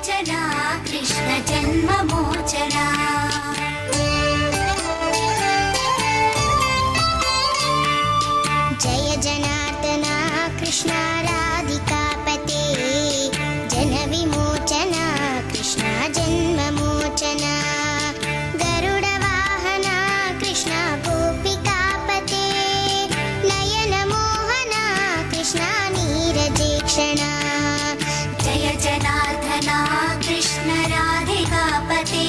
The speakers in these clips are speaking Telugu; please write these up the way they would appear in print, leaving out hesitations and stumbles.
जन्ममोचना कृष्ण जन्ममोचना जय जनार्दना कृष्ण राधिकापते जन विमोचना कृष्ण जन्ममोचना गरुड वाहना कृष्ण गोपिकापते नयन मोहना कृष्ण नीरजेक्षणा जय जनार्दना कृष्ण राधिकापते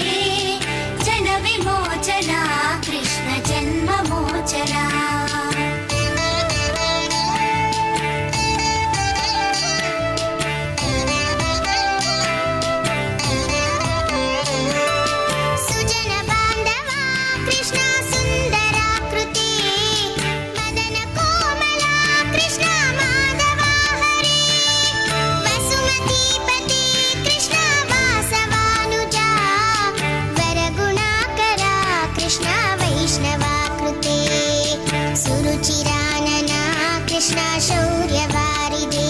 जन विमोचना कृष्ण जन्ममोचना सुरुचिरानना कृष्ण शौर्यवारिदे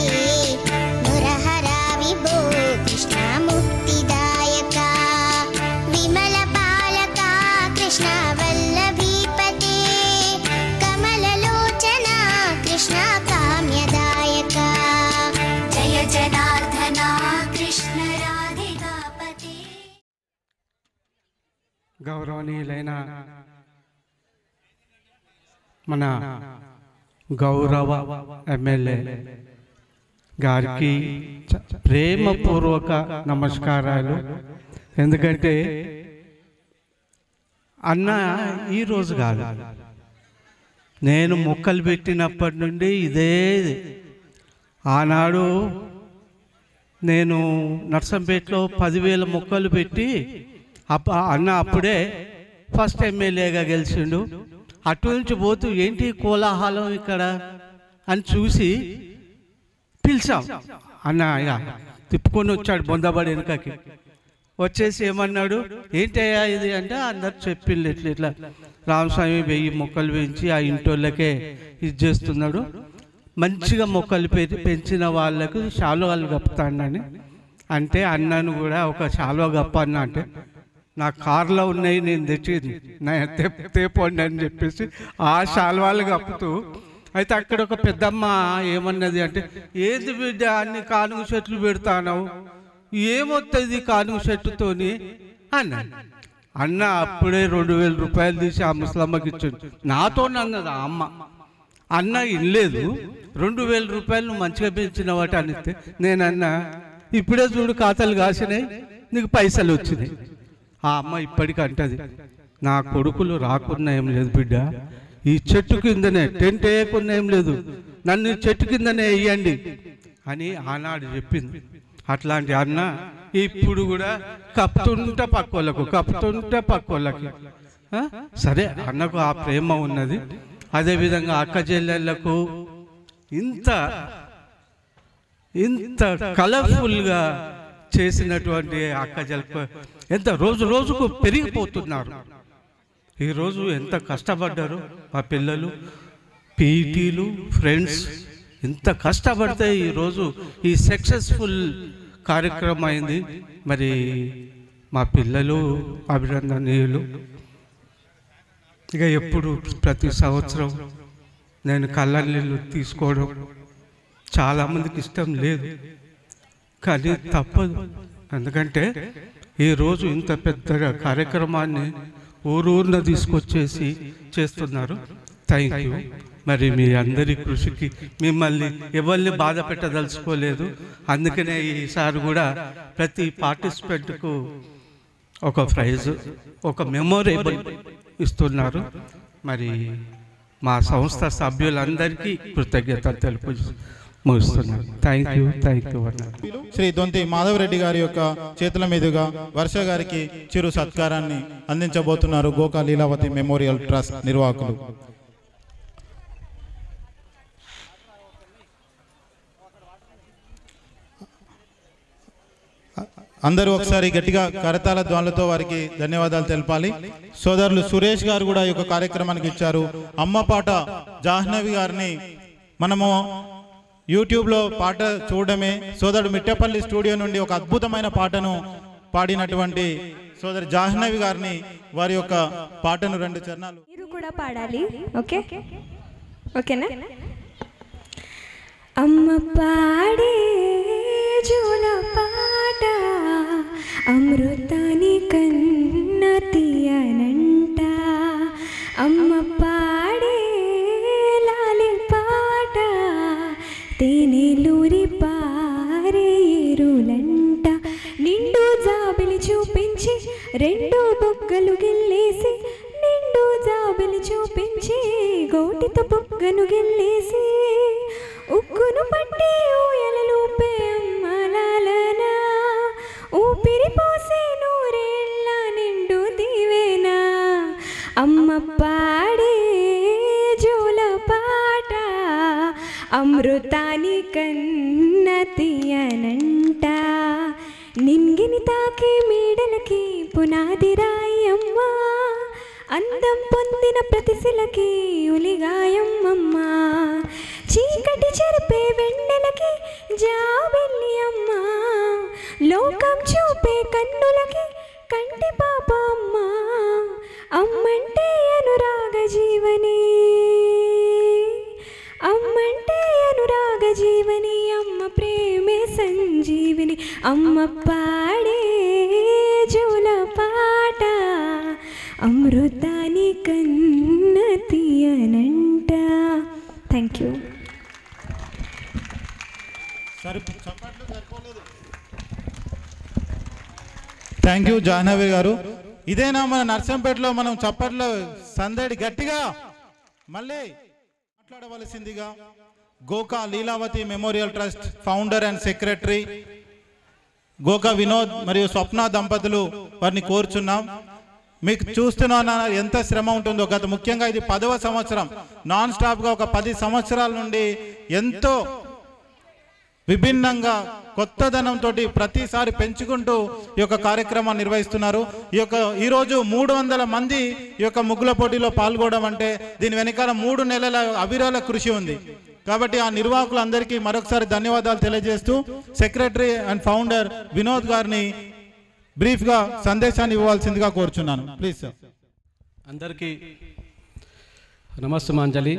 मुरहरा विभो कृष्ण मुक्तिदायका विमलपालका कृष्ण वल्लभीपते कमललोचना कृष्ण काम्यदायका जय जनार्दना कृष्ण राधिकापते गौरवनीयुलैన మన గౌరవ ఎమ్మెల్యే గారికి ప్రేమపూర్వక నమస్కారాలు. ఎందుకంటే అన్న ఈరోజు కాదు, నేను మొక్కలు పెట్టినప్పటి నుండి ఇదే. ఆనాడు నేను నర్సంపేటలో 10,000 మొక్కలు పెట్టి అన్న అప్పుడే ఫస్ట్ ఎమ్మెల్యేగా గెలిచిండు. అటు నుంచి పోతూ ఏంటి కోలాహలం ఇక్కడ అని చూసి పిలిచాం. అన్న ఇక తిప్పుకొని వచ్చాడు బొందబడి వెనుకకి. వచ్చేసి ఏమన్నాడు, ఏంటయ్యా ఇది అంటే అందరు చెప్పిండు ఇట్లా రామస్వామి 1000 మొక్కలు పెంచి ఆ ఇంటోళ్ళకే ఇది చేస్తున్నాడు, మంచిగా మొక్కలు పెంచిన వాళ్ళకు శాలువాలు కప్పుతాడని అంటే అన్నను కూడా ఒక శాలువా కప్పన్న అంటే నా కార్లో ఉన్నాయి నేను తెచ్చేది తేపోండి అని చెప్పేసి ఆ శాలువాలు కప్పుతూ అయితే అక్కడ ఒక పెద్దమ్మ ఏమన్నది అంటే, ఏది బిడ్డ అన్ని కానుగ చెట్లు పెడతాను, ఏమొస్తుంది కానుగ చెట్టుతోని అన్నాడు. అన్న అప్పుడే 2,000 రూపాయలు తీసి ఆ ముసలమ్మకి ఇచ్చాడు. నాతో అన్నది ఆ అమ్మ. అన్న ఇనలేదు, 2,000 రూపాయలు మంచిగా పెంచిన వాటి అనిస్తే నేనన్నా ఇప్పుడే చూడు ఖాతాలు కాసినాయి, నీకు పైసలు వచ్చినాయి. ఆ అమ్మ ఇప్పటికీ అంటది, నా కొడుకులు రాకున్నా ఏం లేదు బిడ్డ, ఈ చెట్టు కిందనే టెంట్ వేయకున్నా ఏం లేదు, నన్ను చెట్టు కిందనే వేయండి అని ఆనాడు చెప్పింది. అట్లాంటి అన్న ఇప్పుడు కూడా కప్పుతుంటే పక్కోళ్ళకి సరే అన్నకు ఆ ప్రేమ ఉన్నది. అదేవిధంగా అక్క చెల్లెళ్ళకు ఇంత కలర్ఫుల్గా చేసినటువంటి అక్క చెల్లెలకు ఎంత రోజు రోజుకు పెరిగిపోతున్నారు. ఈరోజు ఎంత కష్టపడ్డారు మా పిల్లలు, పీటీలు, ఫ్రెండ్స్ ఎంత కష్టపడితే ఈరోజు ఈ సక్సెస్ఫుల్ కార్యక్రమం అయింది. మరి మా పిల్లలు అభినందనీయులు. ఇక ఎప్పుడు ప్రతి సంవత్సరం నేను కళ్ళనీళ్ళు తీసుకోవడం చాలామందికి ఇష్టం లేదు, కానీ తప్పదు. ఎందుకంటే ఈరోజు ఇంత పెద్ద కార్యక్రమాన్ని ఊరూరున తీసుకొచ్చేసి చేస్తున్నారు. Thank you. మరి మీ అందరి కృషికి మిమ్మల్ని ఎవరిని బాధ పెట్టదలుచుకోలేదు. అందుకనే ఈసారి కూడా ప్రతి పార్టిసిపెంట్కు ఒక ప్రైజ్, ఒక మెమొరేబుల్ ఇస్తున్నారు. మరి మా సంస్థ సభ్యులందరికీ కృతజ్ఞతలు తెలుపు ముగిస్తున్నాను. Thank you. శ్రీ దొంతి మాధవరెడ్డి గారి యొక్క చేతుల మీదుగా వర్ష గారికి చిరు సత్కారాన్ని అందించబోతున్నారు గోకా లీలావతి మెమోరియల్ ట్రస్ట్ నిర్వాహకులు. అందరూ ఒకసారి గట్టిగా కరతాళ ధ్వనులతో వారికి ధన్యవాదాలు తెలపాలి. సోదరులు సురేష్ గారు కూడా ఈ కార్యక్రమానికి ఇచ్చారు. అమ్మపాట జాహ్నవి గారిని మనము యూట్యూబ్లో పాట చూడడమే. సోదరుడు మిట్టపల్లి స్టూడియో నుండి ఒక అద్భుతమైన పాటను పాడినటువంటి సోదరు జాహ్నవి గారిని వారి యొక్క పాటను 2 చరణాలు మీరు కూడా పాడాలి. ఓకే, ఓకేనా? అమ్మ పాడే జోల పాట అమృతాని కన్న తీయనంట. అమ్మ పాడే లాలి పాట తేనెలూరి పారేరులంట. నిండు జాబిలి చూపించి 2 బొగ్గలు గిల్లేసి, నిండు జాబిలి చూపించి గోటితో బొగ్గను గిల్లేసి, ఉక్కును పట్టి ఊయలలూపే అమ్మలాలన, ఊపిరి పోసే నూరేళ్ళ నిండు దీవేనా. అమ్మ పాడే జోల పాట అమృతాని కన్న తీయనంట. నింగిని తాకే మేడలకి పునాది రాయి అమ్మ, అందం పొందిన ప్రతిశిలకి ఉలిగాయమ్మమ్మ. చీకటి చెరిపే వెన్నెలకి జాబిల్లి అమ్మ, లోకం చూపే కన్నులకి కంటి పాప అమ్మ. అమ్మంటే అనురాగ జీవని, అమ్మంటే అనురాగ జీవని, అమ్మ ప్రేమే సంజీవిని. అమ్మ పాడే జోల పాట అమృతాని కన్న తీయనంట. Thank you. Thank you Jahnavi గారు. ఇదేనా మన నర్సంపేటలో మనం చప్పట్లో సందడి గట్టిగా మళ్ళీ మాట్లాడవలసిందిగా Goka Leelavathi memorial trust founder and secretary Goka Vinod మరియు స్వప్న దంపతులు వారిని కోరుచున్నాం. మీకు చూస్తున్నా ఎంత శ్రమ ఉంటుందో. ముఖ్యంగా ఇది 10వ సంవత్సరం, నాన్ స్టాప్గా ఒక 10 సంవత్సరాల నుండి ఎంతో విభిన్నంగా కొత్తదనంతో ప్రతిసారి పెంచుకుంటూ ఈ యొక్క కార్యక్రమాన్ని నిర్వహిస్తున్నారు. ఈరోజు 300 మంది ఈ యొక్క ముగ్గుల పోటీలో పాల్గొనడం అంటే దీని వెనకాల 3 నెలల అవిరళ కృషి ఉంది. కాబట్టి ఆ నిర్వాహకులందరికీ మరొకసారి ధన్యవాదాలు తెలియజేస్తూ సెక్రటరీ అండ్ ఫౌండర్ వినోద్ గారిని బ్రీఫ్గా సందేశాన్ని ఇవ్వాల్సిందిగా కోరుచున్నాను. Please sir. అందరికీ నమస్సుమాంజలి.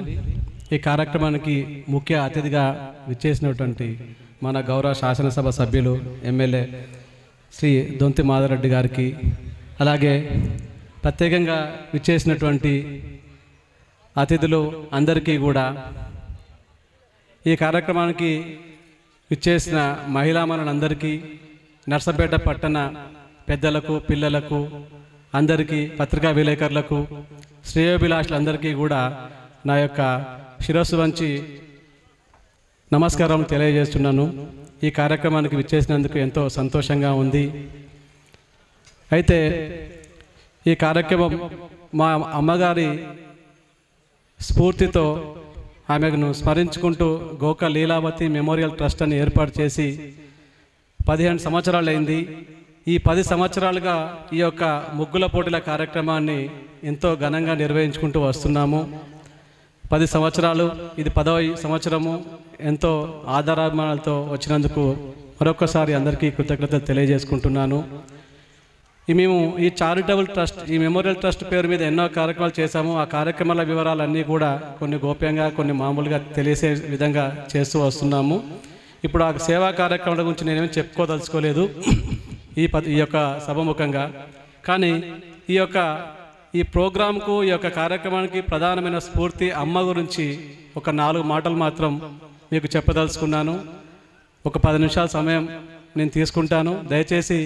ఈ కార్యక్రమానికి ముఖ్య అతిథిగా విచ్చేసినటువంటి మన గౌరవ శాసనసభ సభ్యులు ఎమ్మెల్యే శ్రీ దొంతి మాధవరెడ్డి గారికి, అలాగే ప్రత్యేకంగా విచ్చేసినటువంటి అతిథులు అందరికీ కూడా, ఈ కార్యక్రమానికి విచ్చేసిన మహిళామణులందరికీ, నర్సంపేట పట్టణ పెద్దలకు, పిల్లలకు, అందరికీ, పత్రికా విలేకరులకు, శ్రేయోభిలాషులందరికీ కూడా నా యొక్క శిరస్సు వంచి నమస్కారం తెలియజేస్తున్నాను. ఈ కార్యక్రమానికి విచ్చేసినందుకు ఎంతో సంతోషంగా ఉంది. అయితే ఈ కార్యక్రమం మా అమ్మగారి స్ఫూర్తితో ఆమెను స్మరించుకుంటూ గోకా లీలావతి మెమోరియల్ ట్రస్ట్ అని ఏర్పాటు చేసి 15 సంవత్సరాలు అయింది. ఈ 10 సంవత్సరాలుగా ఈ యొక్క ముగ్గుల పోటీల కార్యక్రమాన్ని ఎంతో ఘనంగా నిర్వహించుకుంటూ వస్తున్నాము. 10 సంవత్సరాలు, ఇది 10వ సంవత్సరము. ఎంతో ఆధారాభిమానాలతో వచ్చినందుకు మరొకసారి అందరికీ కృతజ్ఞతలు తెలియజేసుకుంటున్నాను. మేము ఈ చారిటబుల్ ట్రస్ట్, ఈ మెమోరియల్ ట్రస్ట్ పేరు మీద ఎన్నో కార్యక్రమాలు చేశాము. ఆ కార్యక్రమాల వివరాలన్నీ కూడా కొన్ని గోప్యంగా, కొన్ని మామూలుగా తెలిసే విధంగా చేస్తూ వస్తున్నాము. ఇప్పుడు ఆ సేవా కార్యక్రమాల గురించి నేనేమి చెప్పుకోదలుచుకోలేదు ఈ యొక్క సభముఖంగా. కానీ ఈ ప్రోగ్రాంకు, ఈ యొక్క కార్యక్రమానికి ప్రధానమైన స్ఫూర్తి అమ్మ గురించి ఒక 4 మాటలు మాత్రం మీకు చెప్పదలుచుకున్నాను. ఒక 10 నిమిషాల సమయం నేను తీసుకుంటాను. దయచేసి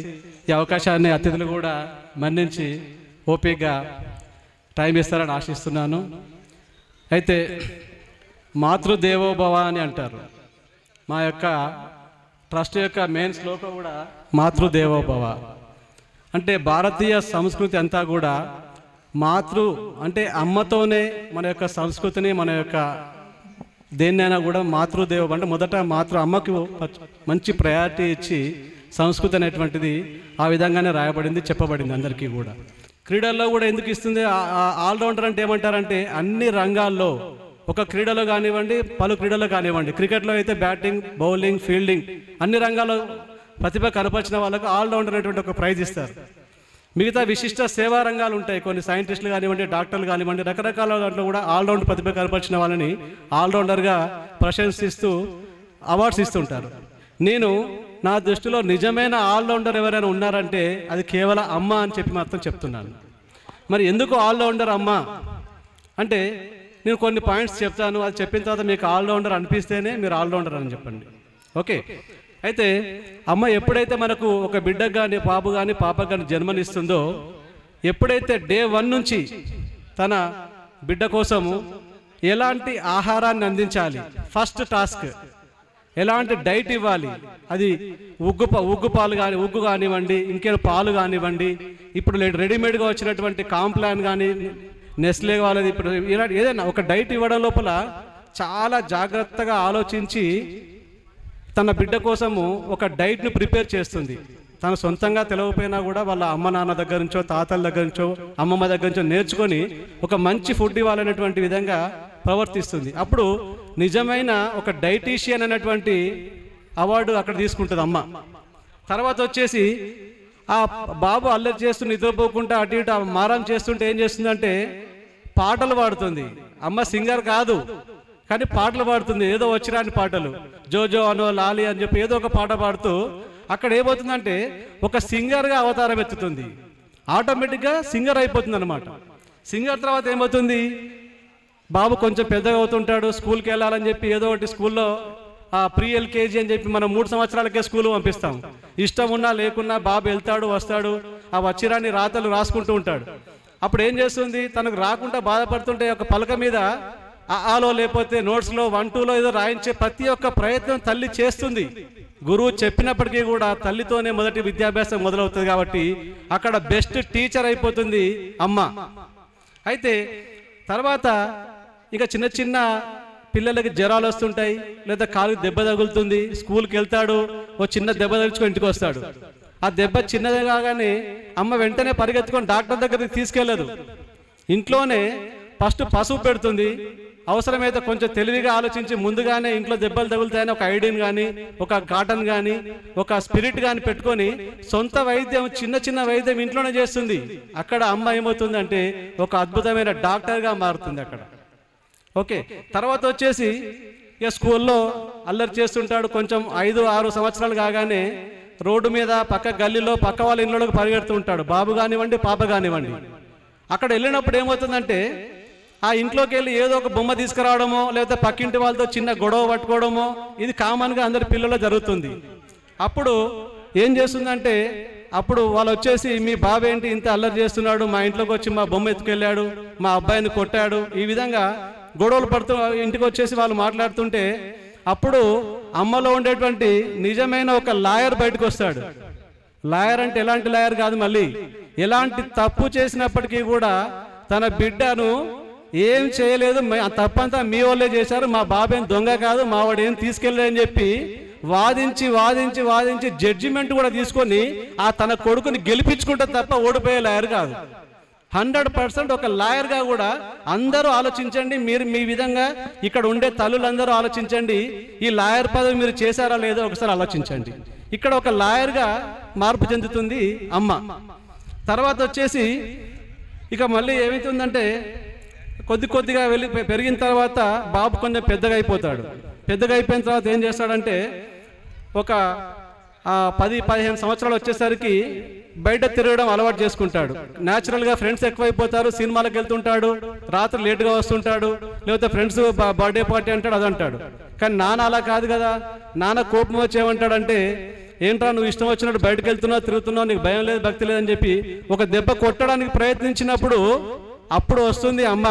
ఈ అవకాశాన్ని అతిథులు కూడా మన్నించి ఓపికగా టైం ఇస్తారని ఆశిస్తున్నాను. అయితే మాతృదేవోభవ అని అంటారు. మా యొక్క ట్రస్ట్ యొక్క మెయిన్ శ్లోకం కూడా మాతృదేవోభవ. అంటే భారతీయ సంస్కృతి అంతా కూడా అంటే అమ్మతోనే మన యొక్క సంస్కృతిని, మన యొక్క దేన్నైనా కూడా మాతృదేవ అంటే మొదట అమ్మకు మంచి ప్రయారిటీ ఇచ్చి సంస్కృతి అనేటువంటిది ఆ విధంగానే రాయబడింది, చెప్పబడింది అందరికీ కూడా. క్రీడల్లో కూడా ఎందుకు ఇస్తుంది? ఆల్రౌండర్ అంటే ఏమంటారంటే అన్ని రంగాల్లో ఒక క్రీడలో కానివ్వండి, పలు క్రీడలో కానివ్వండి, క్రికెట్లో అయితే బ్యాటింగ్, బౌలింగ్, ఫీల్డింగ్ అన్ని రంగాల్లో ప్రతిభ కనపరిచిన వాళ్ళకు ఆల్రౌండర్ అనేటువంటి ఒక ప్రైజ్ ఇస్తారు. మిగతా విశిష్ట సేవా రంగాలు ఉంటాయి, కొన్ని సైంటిస్టులు కానివ్వండి, డాక్టర్లు కానివ్వండి, రకరకాల దాంట్లో కూడా ఆల్రౌండ్ ప్రతిభ కనపరిచిన వాళ్ళని ఆల్రౌండర్గా ప్రశంసిస్తూ అవార్డ్స్ ఇస్తుంటారు. నేను నా దృష్టిలో నిజమైన ఆల్రౌండర్ ఎవరైనా ఉన్నారంటే అది కేవలం అమ్మ అని చెప్పి మాత్రం చెప్తున్నాను. మరి ఎందుకు ఆల్రౌండర్ అమ్మ అంటే నేను కొన్ని పాయింట్స్ చెప్తాను, అది చెప్పిన తర్వాత మీకు ఆల్రౌండర్ అనిపిస్తేనే మీరు ఆల్రౌండర్ అని చెప్పండి. ఓకే, అయితే అమ్మ ఎప్పుడైతే మనకు ఒక బిడ్డకు కానీ, బాబు కానీ, పాపకు కానీ జన్మనిస్తుందో, ఎప్పుడైతే డే 1 నుంచి తన బిడ్డ కోసము ఎలాంటి ఆహారాన్ని అందించాలి, ఫస్ట్ టాస్క్ ఎలాంటి డైట్ ఇవ్వాలి, అది ఉగ్గు కానివ్వండి, ఇంకేం పాలు కానివ్వండి, ఇప్పుడు రెడీమేడ్గా వచ్చినటువంటి కాంప్లాన్ కానీ, నెస్లే వాళ్ళది, ఇప్పుడు ఇలాంటి ఏదైనా ఒక డైట్ ఇవ్వడం లోపల చాలా జాగ్రత్తగా ఆలోచించి తన బిడ్డ కోసము ఒక డైట్ను ప్రిపేర్ చేస్తుంది. తను సొంతంగా తెలియకపోయినా కూడా వాళ్ళ అమ్మ నాన్న దగ్గర నుంచో, తాతల దగ్గర నుంచో, అమ్మమ్మ దగ్గర నుంచో నేర్చుకొని ఒక మంచి ఫుడ్ ఇవ్వాలనేటువంటి విధంగా ప్రవర్తిస్తుంది. అప్పుడు నిజమైన ఒక డైటీషియన్ అనేటువంటి అవార్డు అక్కడ తీసుకుంటుంది అమ్మ. తర్వాత వచ్చేసి ఆ బాబు అల్లరి చేస్తూ నిద్రపోకుండా అటు ఇటు మారం చేస్తుంటే ఏం చేస్తుందంటే పాటలు పాడుతుంది. అమ్మ సింగర్ కాదు కానీ పాటలు పాడుతుంది, ఏదో వచ్చిరాని పాటలు, జోజో అనో లాలి అని చెప్పి ఏదో ఒక పాట పాడుతూ అక్కడ ఏమవుతుందంటే ఒక సింగర్గా అవతారం ఎత్తుతుంది. ఆటోమేటిక్గా సింగర్ అయిపోతుంది అనమాట. సింగర్ తర్వాత ఏమవుతుంది, బాబు కొంచెం పెద్దగా అవుతుంటాడు, స్కూల్కి వెళ్ళాలని చెప్పి ఏదో ఒకటి స్కూల్లో ప్రీ ఎల్కేజీ అని చెప్పి మనం 3 సంవత్సరాలకే స్కూల్ పంపిస్తాం. ఇష్టం ఉన్నా లేకున్నా బాబు వెళ్తాడు, వస్తాడు, ఆ వచ్చిరాని రాతలు రాసుకుంటూ ఉంటాడు. అప్పుడు ఏం చేస్తుంది, తనకు రాకుండా బాధపడుతుంటే ఒక పలక మీద ఆలో లేకపోతే నోట్స్లో 1, 2లో ఏదో రాయించే ప్రతి ఒక్క ప్రయత్నం తల్లి చేస్తుంది. గురువు చెప్పినప్పటికీ కూడా తల్లితోనే మొదటి విద్యాభ్యాసం మొదలవుతుంది. కాబట్టి అక్కడ బెస్ట్ టీచర్ అయిపోతుంది అమ్మ. అయితే తర్వాత ఇంకా చిన్న చిన్న పిల్లలకి జ్వరాలు వస్తుంటాయి, లేదా కాలుకి దెబ్బ తగులుతుంది, స్కూల్కి వెళ్తాడు, ఓ చిన్న దెబ్బ తగులుచుకొని ఇంటికి వస్తాడు. ఆ దెబ్బ చిన్నదే కాగానే అమ్మ వెంటనే పరిగెత్తుకొని డాక్టర్ దగ్గరికి తీసుకెళ్ళదు. ఇంట్లోనే ఫస్ట్ పసుపు పెడుతుంది. అవసరమైతే కొంచెం తెలివిగా ఆలోచించి ముందుగానే ఇంట్లో దెబ్బలు తగులుతాయని ఒక ఐడిన్ కానీ, ఒక కాటన్ కానీ, ఒక స్పిరిట్ కానీ పెట్టుకొని సొంత వైద్యం, చిన్న చిన్న వైద్యం ఇంట్లోనే చేస్తుంది. అక్కడ అమ్మ ఏమవుతుందంటే ఒక అద్భుతమైన డాక్టర్గా మారుతుంది అక్కడ. ఓకే, తర్వాత వచ్చేసి ఇక స్కూల్లో అల్లరి చేస్తుంటాడు. కొంచెం 5-6 సంవత్సరాలు కాగానే రోడ్డు మీద పక్క గల్లీలో పక్క వాళ్ళ ఇంట్లోకి పరిగెడుతూ ఉంటాడు, బాబు కానివ్వండి, పాప కానివ్వండి. అక్కడ వెళ్ళినప్పుడు ఏమవుతుందంటే ఆ ఇంట్లోకి వెళ్ళి ఏదో ఒక బొమ్మ తీసుకురావడమో, లేకపోతే పక్కింటి వాళ్ళతో చిన్న గొడవ పట్టుకోవడమో, ఇది కామన్గా అందరి పిల్లల్లో జరుగుతుంది. అప్పుడు ఏం చేస్తుందంటే అప్పుడు వాళ్ళు వచ్చేసి మీ బాబు ఏంటి ఇంత అల్లరి చేస్తున్నాడు, మా ఇంట్లోకి వచ్చి మా బొమ్మ ఎత్తుకెళ్ళాడు, మా అబ్బాయిని కొట్టాడు, ఈ విధంగా గొడవలు పడుతూ ఇంటికి వచ్చేసి వాళ్ళు మాట్లాడుతుంటే అప్పుడు అమ్మలో ఉండేటువంటి నిజమైన ఒక లాయర్ బయటకు వస్తాడు. లాయర్ అంటే ఎలాంటి లాయర్ కాదు, మళ్ళీ ఎలాంటి తప్పు చేసినప్పటికీ కూడా తన బిడ్డను ఏం చేయలేదు, తప్పంతా మీ వాళ్ళే చేశారు, మా బాబేం దొంగ కాదు, మా వాడు ఏం తీసుకెళ్ళలేదని చెప్పి వాదించి వాదించి వాదించి జడ్జిమెంట్ కూడా తీసుకొని ఆ తన కొడుకుని గెలిపించుకుంటే తప్ప ఓడిపోయే లాయర్ కాదు. 100% ఒక లాయర్గా కూడా అందరూ ఆలోచించండి. మీరు మీ విధంగా ఇక్కడ ఉండే తల్లులందరూ ఆలోచించండి, ఈ లాయర్ పదవి మీరు చేశారా లేదో ఒకసారి ఆలోచించండి. ఇక్కడ ఒక లాయర్గా మార్పు చెందుతుంది అమ్మ. తర్వాత వచ్చేసి ఇక మళ్ళీ ఏమవుతుందంటే కొద్దిగా వెళ్ళి పెరిగిన తర్వాత బాబు కొంచెం పెద్దగా అయిపోతాడు. పెద్దగా అయిపోయిన తర్వాత ఏం చేస్తాడంటే ఒక 10-15 సంవత్సరాలు వచ్చేసరికి బయట తిరగడం అలవాటు చేసుకుంటాడు. న్యాచురల్గా ఫ్రెండ్స్ ఎక్కువైపోతారు, సినిమాలకు వెళ్తుంటాడు, రాత్రి లేటుగా వస్తుంటాడు, లేకపోతే ఫ్రెండ్స్ బర్త్డే పార్టీ అంటాడు, అది అంటాడు. కానీ నాన్న అలా కాదు కదా. నాన్న కోపం వచ్చి ఏమంటాడంటే ఏంట్రా నువ్వు ఇష్టం వచ్చినట్టు బయటకు వెళ్తున్నావు, తిరుగుతున్నావు, నీకు భయం లేదు, భక్తి లేదని చెప్పి ఒక దెబ్బ కొట్టడానికి ప్రయత్నించినప్పుడు అప్పుడు వస్తుంది అమ్మ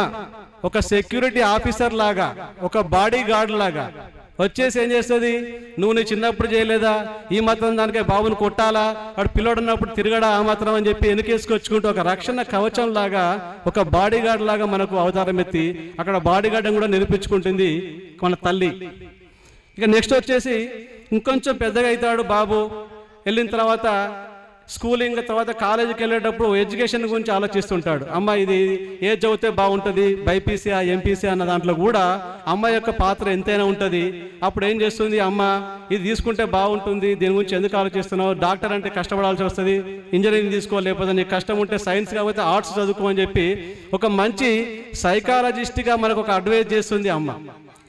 ఒక సెక్యూరిటీ ఆఫీసర్ లాగా, ఒక బాడీ గార్డ్ లాగా వచ్చేసి ఏం చేస్తుంది, నువ్వు నీ చిన్నప్పుడు చేయలేదా, ఈ మాత్రం దానికే బాబుని కొట్టాలా, వాడు పిల్లడున్నప్పుడు తిరగడా ఆ మాత్రం అని చెప్పి వెనుకేసుకొచ్చుకుంటూ ఒక రక్షణ కవచం లాగా, ఒక బాడీ గార్డ్ లాగా మనకు అవతారం ఎత్తి అక్కడ బాడీ గార్డ్ కూడా నిరూపించుకుంటుంది మన తల్లి. ఇక నెక్స్ట్ వచ్చేసి ఇంకొంచెం పెద్దగా అవుతాడు బాబు. వెళ్ళిన తర్వాత స్కూలింగ్ తర్వాత కాలేజీకి వెళ్ళేటప్పుడు ఎడ్యుకేషన్ గురించి ఆలోచిస్తుంటాడు. అమ్మ ఇది ఏది చదివితే బాగుంటుంది, బైపీసీఆ ఎంపీసీ అన్న దాంట్లో కూడా అమ్మ యొక్క పాత్ర ఎంతైనా ఉంటుంది. అప్పుడు ఏం చేస్తుంది అమ్మ, ఇది తీసుకుంటే బాగుంటుంది, దీని గురించి ఎందుకు ఆలోచిస్తున్నావు, డాక్టర్ అంటే కష్టపడాల్సి వస్తుంది, ఇంజనీరింగ్ తీసుకో, లేకపోతే నీకు కష్టం ఉంటే సైన్స్ కాకపోతే ఆర్ట్స్ చదువుకో అని చెప్పి ఒక మంచి సైకాలజిస్ట్గా మనకు ఒక అడ్వైజ్ చేస్తుంది అమ్మ.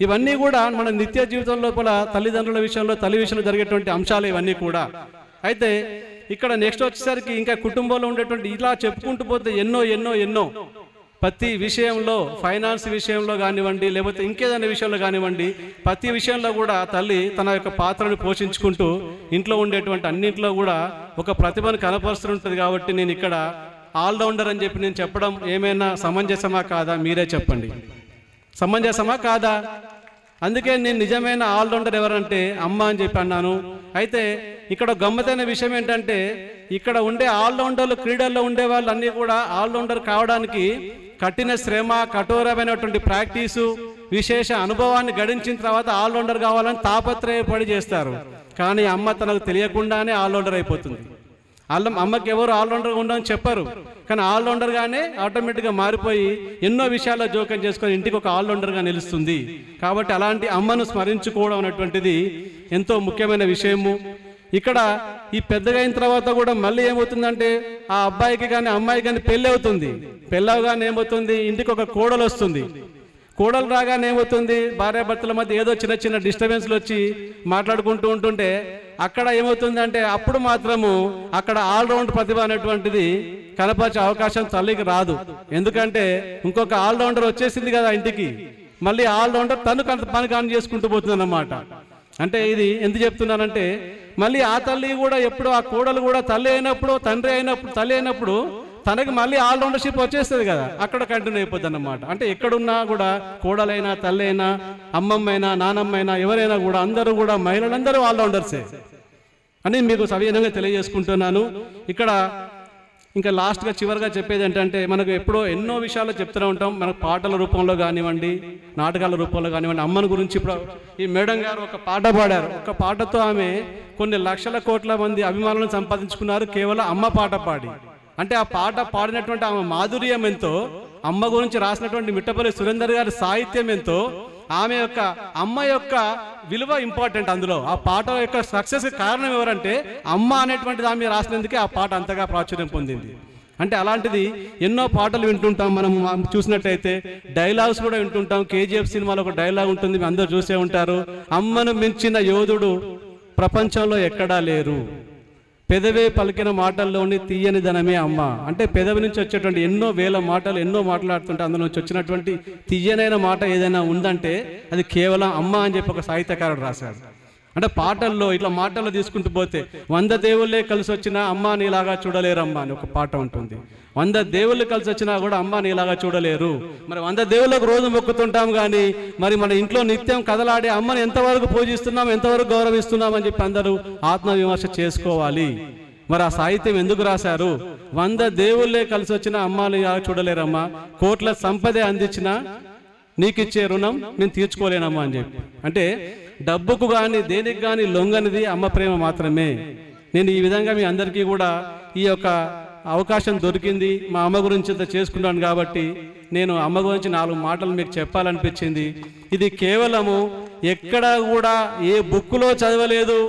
ఇవన్నీ కూడా మన నిత్య జీవితం లోపల తల్లిదండ్రుల విషయంలో, తల్లి విషయంలో జరిగేటువంటి అంశాలు ఇవన్నీ కూడా. అయితే ఇక్కడ నెక్స్ట్ వచ్చేసరికి ఇంకా కుటుంబంలో ఉండేటువంటి ఇలా చెప్పుకుంటూ పోతే ఎన్నో ఎన్నో ఎన్నో ప్రతి విషయంలో, ఫైనాన్స్ విషయంలో కానివ్వండి, లేకపోతే ఇంకేదైనా విషయంలో కానివ్వండి, ప్రతి విషయంలో కూడా తల్లి తన యొక్క పాత్రను పోషించుకుంటూ ఇంట్లో ఉండేటువంటి అన్నింటిలో కూడా ఒక ప్రతిభను కనపరుస్తుంటుంది. కాబట్టి నేను ఇక్కడ ఆల్రౌండర్ అని చెప్పి నేను చెప్పడం ఏమైనా సమంజసమా కాదా, మీరే చెప్పండి. సమంజసమా కాదా? అందుకే నేను నిజమైన ఆల్రౌండర్ ఎవరంటే అమ్మ అని చెప్పి అన్నాను. అయితే ఇక్కడ గమ్మతైన విషయం ఏంటంటే ఇక్కడ ఉండే ఆల్రౌండర్లు, క్రీడల్లో ఉండే వాళ్ళు అన్నీ కూడా ఆల్రౌండర్ కావడానికి కఠిన శ్రమ, కఠోరమైనటువంటి ప్రాక్టీసు, విశేష అనుభవాన్ని గడించిన తర్వాత ఆల్రౌండర్ కావాలని తాపత్రయపడి చేస్తారు. కానీ అమ్మ తనకు తెలియకుండానే ఆల్రౌండర్ అయిపోతుంది. అమ్మకి ఎవరు ఆల్రౌండర్గా ఉండని చెప్పరు, కానీ ఆల్రౌండర్గానే ఆటోమేటిక్గా మారిపోయి ఎన్నో విషయాల్లో జోక్యం చేసుకొని ఇంటికి ఒక ఆల్రౌండర్గా నిలుస్తుంది. కాబట్టి అలాంటి అమ్మను స్మరించుకోవడం అనేటువంటిది ఎంతో ముఖ్యమైన విషయము. ఇక్కడ ఈ పెద్దగా అయిన తర్వాత కూడా మళ్ళీ ఏమవుతుందంటే ఆ అబ్బాయికి కానీ అమ్మాయికి కానీ పెళ్ళి అవుతుంది. పెళ్ళవగానే ఏమవుతుంది, ఇంటికి ఒక కోడలు వస్తుంది. కోడలు రాగానే ఏమవుతుంది, భార్యాభర్తల మధ్య ఏదో చిన్న చిన్న డిస్టర్బెన్స్లు వచ్చి మాట్లాడుకుంటూ ఉంటుంటే అక్కడ ఏమవుతుందంటే అప్పుడు మాత్రము అక్కడ ఆల్రౌండ్ ప్రతిభ అనేటువంటిది కనపరిచే అవకాశం తల్లికి రాదు. ఎందుకంటే ఇంకొక ఆల్రౌండర్ వచ్చేసింది కదా ఇంటికి, మళ్ళీ ఆల్రౌండర్ తను పని కాని చేసుకుంటూ పోతుంది అన్నమాట. అంటే ఇది ఎందుకు చెప్తున్నానంటే మళ్ళీ ఆ తల్లి కూడా ఎప్పుడు, ఆ కోడలు కూడా తల్లి అయినప్పుడు, తండ్రి అయినప్పుడు, తల్లి అయినప్పుడు తనకి మళ్ళీ ఆల్రౌండర్షిప్ వచ్చేస్తుంది కదా, అక్కడ కంటిన్యూ అయిపోద్ది అన్నమాట. అంటే ఎక్కడున్నా కూడా కోడలైనా, తల్లి అయినా, అమ్మమ్మైనా, నానమ్మైనా, ఎవరైనా కూడా అందరూ కూడా మహిళలందరూ ఆల్రౌండర్సే అని మీకు సవినయంగా తెలియజేసుకుంటున్నాను. ఇక్కడ ఇంకా లాస్ట్గా చివరిగా చెప్పేది ఏంటంటే మనకు ఎప్పుడో ఎన్నో విషయాలు చెప్తూనే ఉంటాం. మనకు పాటల రూపంలో కానివ్వండి, నాటకాల రూపంలో కానివ్వండి, అమ్మని గురించి ఇప్పుడు ఈ మేడం గారు ఒక పాట పాడారు. ఒక పాటతో ఆమె కొన్ని లక్షల కోట్ల మంది అభిమానులను సంపాదించుకున్నారు కేవలం అమ్మ పాట పాడి. అంటే ఆ పాట పాడినటువంటి ఆమె మాధుర్యం ఎంతో, అమ్మ గురించి రాసినటువంటి మిట్టపల్లి సురేందర్ గారి సాహిత్యం ఎంతో, ఆమె యొక్క అమ్మ యొక్క విలువ ఇంపార్టెంట్. అందులో ఆ పాట యొక్క సక్సెస్ కారణం ఎవరంటే అమ్మ అనేటువంటిది ఆమె రాసినందుకే ఆ పాట అంతగా ప్రాచుర్యం పొందింది. అంటే అలాంటిది ఎన్నో పాటలు వింటుంటాం మనం. చూసినట్టయితే డైలాగ్స్ కూడా వింటుంటాం. KGF సినిమాలో ఒక డైలాగ్ ఉంటుంది, మీ అందరూ చూసే ఉంటారు. అమ్మను మించిన యోధుడు ప్రపంచంలో ఎక్కడా లేరు, పెదవే పలికిన మాటల్లోని తీయని ధనమే అమ్మ. అంటే పెదవి నుంచి వచ్చేటువంటి ఎన్నో వేల మాటలు ఎన్నో మాట్లాడుతుంటే అందులో నుంచి వచ్చినటువంటి తీయనైన మాట ఏదైనా ఉందంటే అది కేవలం అమ్మ అని చెప్పి ఒక సాహిత్యకారుడు రాశాడు. అంటే పాటల్లో ఇట్లా మాటల్లో తీసుకుంటూ పోతే 100 దేవుళ్ళే కలిసి వచ్చినా అమ్మ నీలాగా చూడలేరమ్మా అని ఒక పాట ఉంటుంది. 100 దేవుళ్ళు కలిసి వచ్చినా కూడా అమ్మ నీలాగా చూడలేరు. మరి 100 దేవుళ్ళకు రోజు మొక్కుతుంటాం కానీ మరి మన ఇంట్లో నిత్యం కదలాడే అమ్మని ఎంతవరకు పూజిస్తున్నాం, ఎంతవరకు గౌరవిస్తున్నాం అని చెప్పి అందరూ ఆత్మవిమర్శ చేసుకోవాలి. మరి ఆ సాహిత్యం ఎందుకు రాశారు? 100 దేవుళ్ళే కలిసి వచ్చినా అమ్మ నీలాగా చూడలేరమ్మా, కోట్ల సంపదే అందించినా నీకిచ్చే రుణం నేను తీర్చుకోలేనమ్మా అని చెప్పి. అంటే డబ్బుకు కానీ దేనికి కానీ లొంగనిది అమ్మ ప్రేమ మాత్రమే. నేను ఈ విధంగా మీ అందరికీ కూడా ఈ యొక్క అవకాశం దొరికింది, మా అమ్మ గురించి అంత చేసుకున్నాను కాబట్టి నేను అమ్మ గురించి 4 మాటలు మీకు చెప్పాలనిపించింది. ఇది కేవలము ఎక్కడ కూడా ఏ బుక్లో చదవలేదు,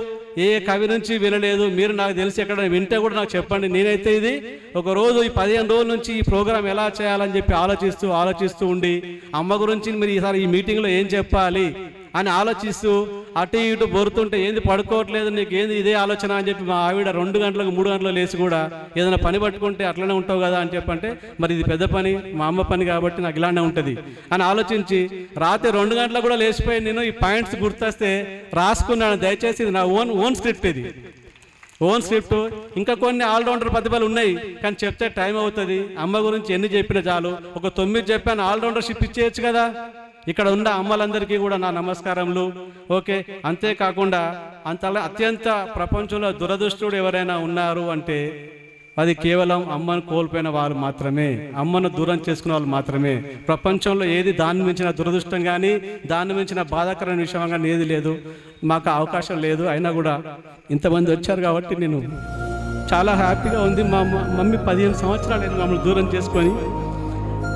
ఏ కవి నుంచి వినలేదు. మీరు నాకు తెలిసి ఎక్కడ వింటే కూడా నాకు చెప్పండి. నేనైతే ఇది ఒకరోజు ఈ 15 రోజుల నుంచి ఈ ప్రోగ్రాం ఎలా చేయాలని చెప్పి ఆలోచిస్తూ ఉండి అమ్మ గురించి మీరు ఈసారి ఈ మీటింగ్లో ఏం చెప్పాలి అని ఆలోచిస్తూ అటు ఇటు బొరుతుంటే ఏంది పడుకోవట్లేదు, నీకు ఏంది ఇదే ఆలోచన అని చెప్పి మా ఆవిడ 2 గంటలకు 3 గంటలకు లేచి కూడా ఏదైనా పని పట్టుకుంటే అట్లనే ఉంటావు కదా అని చెప్పంటే మరి ఇది పెద్ద పని, మా అమ్మ పని కాబట్టి నాకు ఇలానే ఉంటుంది అని ఆలోచించి రాత్రి 2 గంటలకు కూడా లేచిపోయి నేను ఈ పాయింట్స్ గుర్తొస్తే రాసుకున్నాను. దయచేసి ఇది నా ఓన్ స్క్రిప్ట్, ఇది ఓన్ స్క్రిప్ట్. ఇంకా కొన్ని ఆల్రౌండర్ ప్రతిభలు ఉన్నాయి కానీ చెప్తే టైం అవుతుంది. అమ్మ గురించి ఎన్ని చెప్పినా చాలు, ఒక 9 చెప్పాను, ఆల్రౌండర్షిప్ ఇచ్చేయచ్చు కదా. ఇక్కడ ఉన్న అమ్మలందరికీ కూడా నా నమస్కారములు. ఓకే, అంతేకాకుండా అత్యంత ప్రపంచంలో దురదృష్టుడు ఎవరైనా ఉన్నారు అంటే అది కేవలం అమ్మను కోల్పోయిన వాళ్ళు మాత్రమే, అమ్మను దూరం చేసుకున్న వాళ్ళు మాత్రమే. ప్రపంచంలో ఏది దాన్ని మించిన దురదృష్టం కానీ దాన్ని మించిన బాధాకరమైన విషయం కానీ ఏది లేదు. మాకు అవకాశం లేదు, అయినా కూడా ఇంతమంది వచ్చారు కాబట్టి నేను చాలా హ్యాపీగా ఉంది. మా మమ్మీ 15 సంవత్సరాలు మమ్మల్ని దూరం చేసుకొని